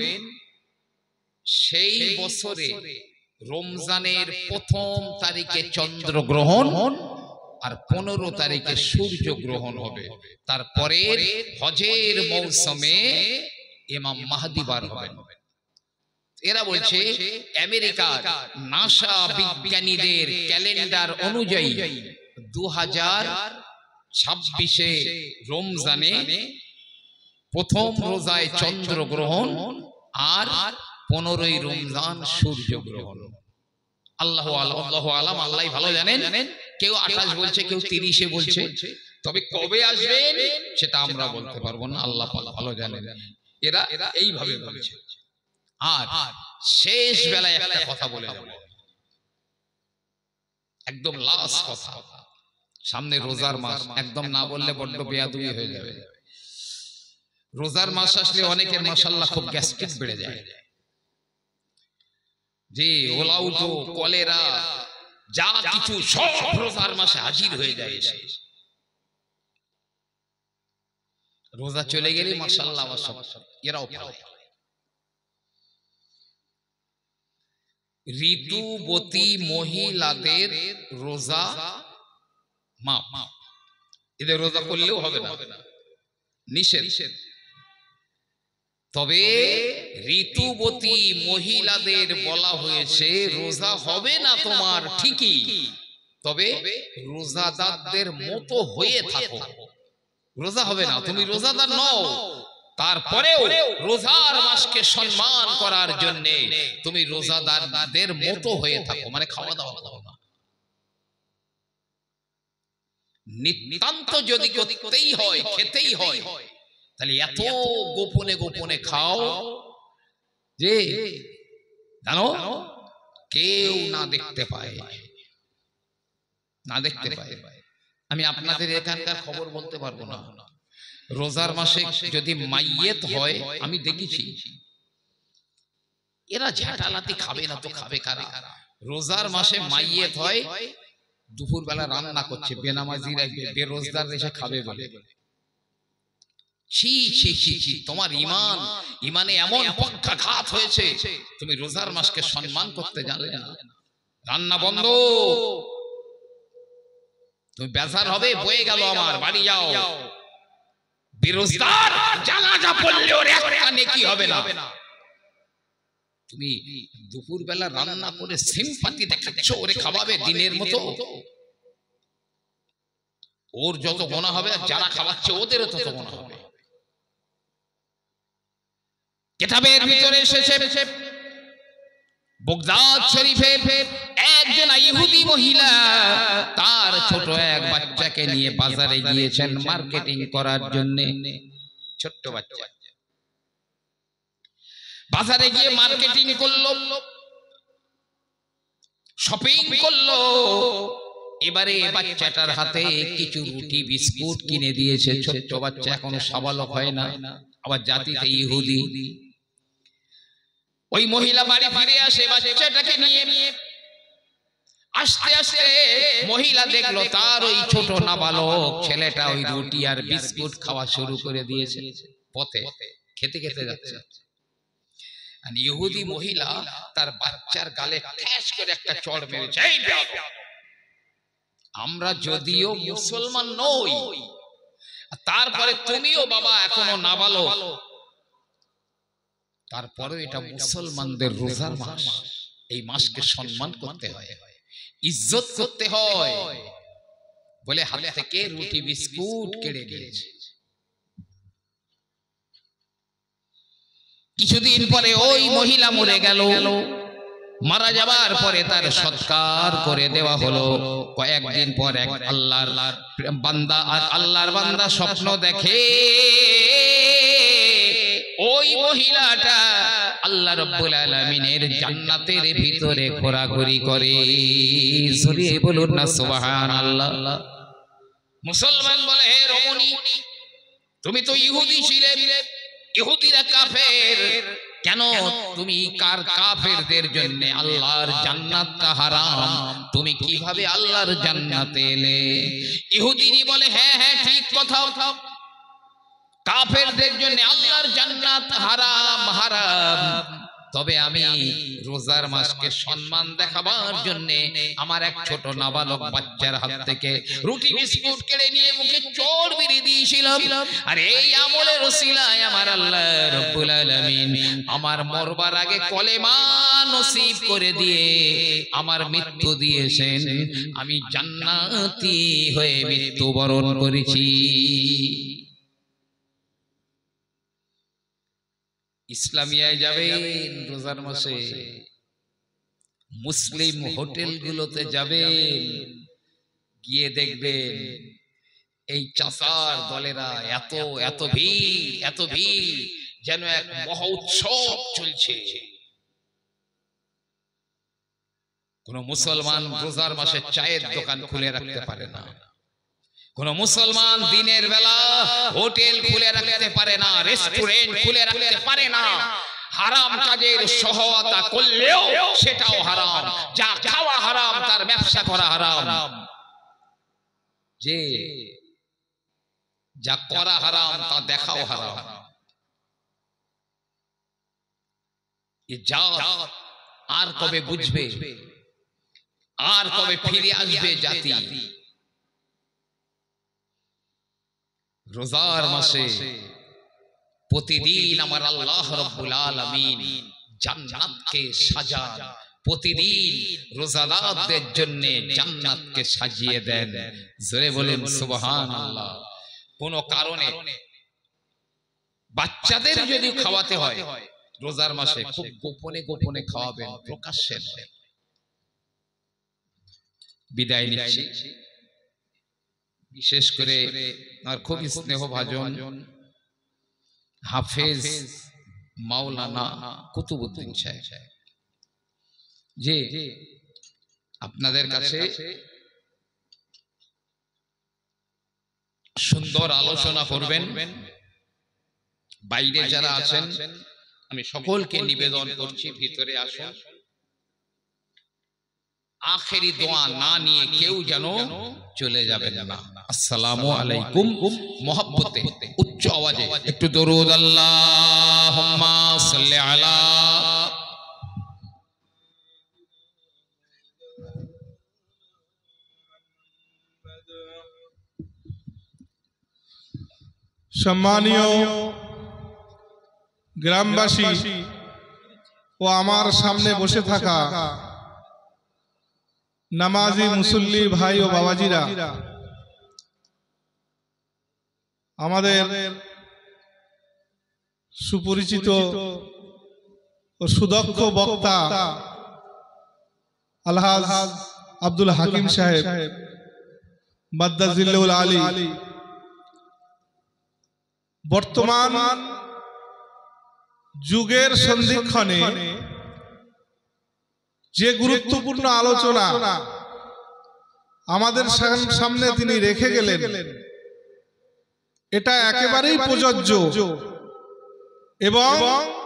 সেই বছরে রমজানের প্রথম তারিখে চন্দ্রগ্রহণ আর 15 তারিখে সূর্য গ্রহণ হবে। তারপরে হজের মৌসুমে ইমাম মাহদী বার হবেন। এরা বলছে আমেরিকার নাসা বিজ্ঞানীদের ক্যালেন্ডার অনুযায়ী 2026 রমজানে প্রথম রোজায় চন্দ্রগ্রহণ আর 15ই রমজান সূর্য গ্রহণ। আল্লাহু আলাম, আল্লাহই ভালো জানেন। কেউ 28 বলছে, কেউ 30 বলছে, তবে কবে আসবেন সেটা আমরা বলতে পারবো না, আল্লাহ ভালো জানেন। এরা এইভাবে বলছে। আর শেষ বেলায় একটা কথা বলে যাব, একদম লাস্ট কথা, সামনে রোজার মাস, একদম না বললে বড্ড বেয়াদবি হয়ে যাবে। রোজার মাস আসলে অনেকের মাশাআল্লাহ খুব গ্যাস্ট্রিক বেড়ে যায়, যে ওলাউটো কলেরা যা কিছু সব রোজার মাসে হাজির হয়ে যায়। রোজা চলে গেলে মাশাআল্লাহ এরাও পায়। ঋতুবতী মহিলাদের রোজা মাপ, এদের রোজা করলেও হবে না, নিষেধ। তবে ঋতুবতী মহিলাদের বলা হয়েছে রোজা হবে না তোমার ঠিকই, তবে রোজাদারদের মতো হয়ে থাকো। রোজা হবে না, তুমি রোজাদার নও, তারপরেও রোজার মাসকে সম্মান করার জন্য তুমি রোজাদারদের মতো হয়ে থাকো, মানে খাওয়া দাওয়া করো না। নিতান্ত যদি করতেই হয়, খেতেই হয়, তাহলে এত গোপনে গোপনে খাও যে জানো কেউ না দেখতে পায়, না দেখতে পায়। আমি আপনাদের এখানকার খবর বলতে পারবো না। রোজার মাসে যদি মাইয়েত হয়, আমি দেখেছি এরা ঝাঁটালাতি খাবে না তো খাবে কারা? রোজার মাসে মাইয়েত হয়, দুপুর বেলা রান্না করছে, বেনামাজিরা বেরোজগার এসে খাবে বলে। ছি ছি ছি ছি, তোমার ইমানে এমন পক্ষাঘাত হয়েছে, তুমি রোজার মাসকে সম্মান করতে জানলে না। রান্না বন্ধ, তুমি বেজার হবে, বয়ে গেল আমার, বাড়ি যাও। বেরোজগার জানাজা পড়লে ওর একটা নেকি হবে না। তুমি দুপুর বেলা রান্না করে সিম্পাতি দেখাচ্ছ, ওরে খাওয়াবে দিনের মতো, ওর যত গোনা হবে আর যারা খাওয়াচ্ছে ওদেরও তত গোনা হবে। কিতাবের ভিতরে এসেছে বাগদাদ শরীফে একজন ইহুদি মহিলা তার ছোট এক বাচ্চাকে নিয়ে বাজারে গিয়েছেন মার্কেটিং করার জন্য। ছোট্ট বাচ্চা বাজারে গিয়ে মার্কেটিং করলো, শপিং করলো। এবারে বাচ্চাটার হাতে কিছু রুটি বিস্কুট কিনে দিয়েছে। ছোট্ট বাচ্চা, এখনো সাবালক হয় না, আবার জাতিতে ইহুদি। ওই মহিলা বাড়ি ফিরে আসে বাচ্চাটাকে নিয়ে। আস্তে আস্তে মহিলা দেখলো তার ওই ছোট নাবালক ছেলেটা ওই রুটি আর বিস্কুট খাওয়া শুরু করে দিয়েছে। পথে খেতে খেতে যাচ্ছে, আর ইহুদি মহিলা তার বাচ্চার গালে ঠেস করে একটা চড় মেরেছে। আমরা যদিও মুসলমান নই, তারপরে তুমিও বাবা এখনো নাবালক, তারপরে এটা মুসলমানদের রোজার মাস, এই মাসকে সম্মান করতে হয়, ইজ্জত করতে হয় বলে হাত থেকে রুটি বিস্কুট কেড়ে নিয়েছে। কিছুদিন পরে ওই মহিলা মরে গেল। মারা যাবার পরে তার সৎকার করে দেওয়া হলো। কয়েকদিন পর এক আল্লাহর বান্দা স্বপ্ন দেখে ওই মহিলাটা আল্লাহ রাব্বুল আলামিনের জান্নাতের ভিতরে ঘোরাঘুরি করে। জোরে বলুন না সুবহানাল্লাহ। মুসলমান বলে, হে রমণী, তুমি তো ইহুদি ছিলে, ইহুদিরা কাফের, কেন তুমি কাফেরদের জন্য আল্লাহর জান্নাতটা হারাম, তুমি কিভাবে আল্লাহর জান্নাতে এলে? ইহুদিনী বলে, হ্যাঁ হ্যাঁ ঠিক কথা, কাফেরদের জন্য আল্লাহর জান্নাত হারাম হারাম, তবে আমি রোজার মাসকে সম্মান দেখাবার জন্য আমার এক ছোট নাবালক বাচ্চার হাত থেকে রুটি বিস্কুট কেড়ে নিয়ে মুখে চড় মেরে দিয়েছিলাম। আর এই আমলের ওসিলায় আমার আল্লাহ রাব্বুল আলামিন আমার মরবার আগে কলেমা নসিব করে দিয়ে আমার মৃত্যু দিয়েছেন, আমি জান্নাতি হয়ে মৃত্যুবরণ করেছি। ইসলামিয়ায় যাবেন রোজার মাসে, মুসলিম হোটেলগুলোতে যাবেন, গিয়ে দেখবেন এই চাচার দলেরা এত ভিড় যেন এক মহা উৎসব চলছে। কোন মুসলমান রোজার মাসে চায়ের দোকান খুলে রাখতে পারে না, কোন মুসলমান দিনের বেলা হোটেল খুলে রাখতে পারে না, রেস্টুরেন্ট খুলে রাখতে পারে না। হারাম কাজের সহায়তা করলেও সেটাও হারাম, যা খাওয়া হারাম তার ব্যবসা করা হারাম, যে যা করা হারাম তা দেখাও হারাম। আর কবে বুঝবে, আর কবে ফিরে আসবে জাতি? রোজার মাসে প্রতিদিন আমার আল্লাহ রাব্বুল আলামিন জান্নাতকে সাজান, প্রতিদিন রোজাদারদের জন্য জান্নাতকে সাজিয়ে দেন। জোরে বলুন সুবহানাল্লাহ। কোন কারণে বাচ্চাদের যদি খাওয়াতে হয় রোজার মাসে খুব গোপনে গোপনে খাওয়াবেন, প্রকাশ্যে নয়। বিদায় নিচ্ছি। বিশেষ করে আর খুব স্নেহভাজন হাফেজ মাওলানা কুতুবউদ্দিন সাহেব, যে আপনাদের কাছে সুন্দর আলোচনা করবেন। বাইরে যারা আছেন আমি সকলকে নিবেদন করছি, ভিতরে আসুন। আখেরি দোয়া না নিয়ে কেউ যেন চলে যাবেন না। আসসালামু আলাইকুম। মোহাব্বতে উচ্চ আওয়াজে একটু দরুদ আল্লাহুম্মা সাল্লি আলা। সম্মানীয় গ্রামবাসী ও আমার সামনে বসে থাকা নামাজি মুসল্লি ভাই ও বাবাজিরা, আমাদের সুপরিচিত ও সুদক্ষ বক্তা আলহাজ আব্দুল হাকিম সাহেব মাদ্দাজিল্লাহুল আলী বর্তমান যুগের সন্ধিক্ষণে যে গুরুত্বপূর্ণ আলোচনা আমাদের সামনে তিনি রেখে গেলেন, এটা একেবারেই প্রযোজ্য এবং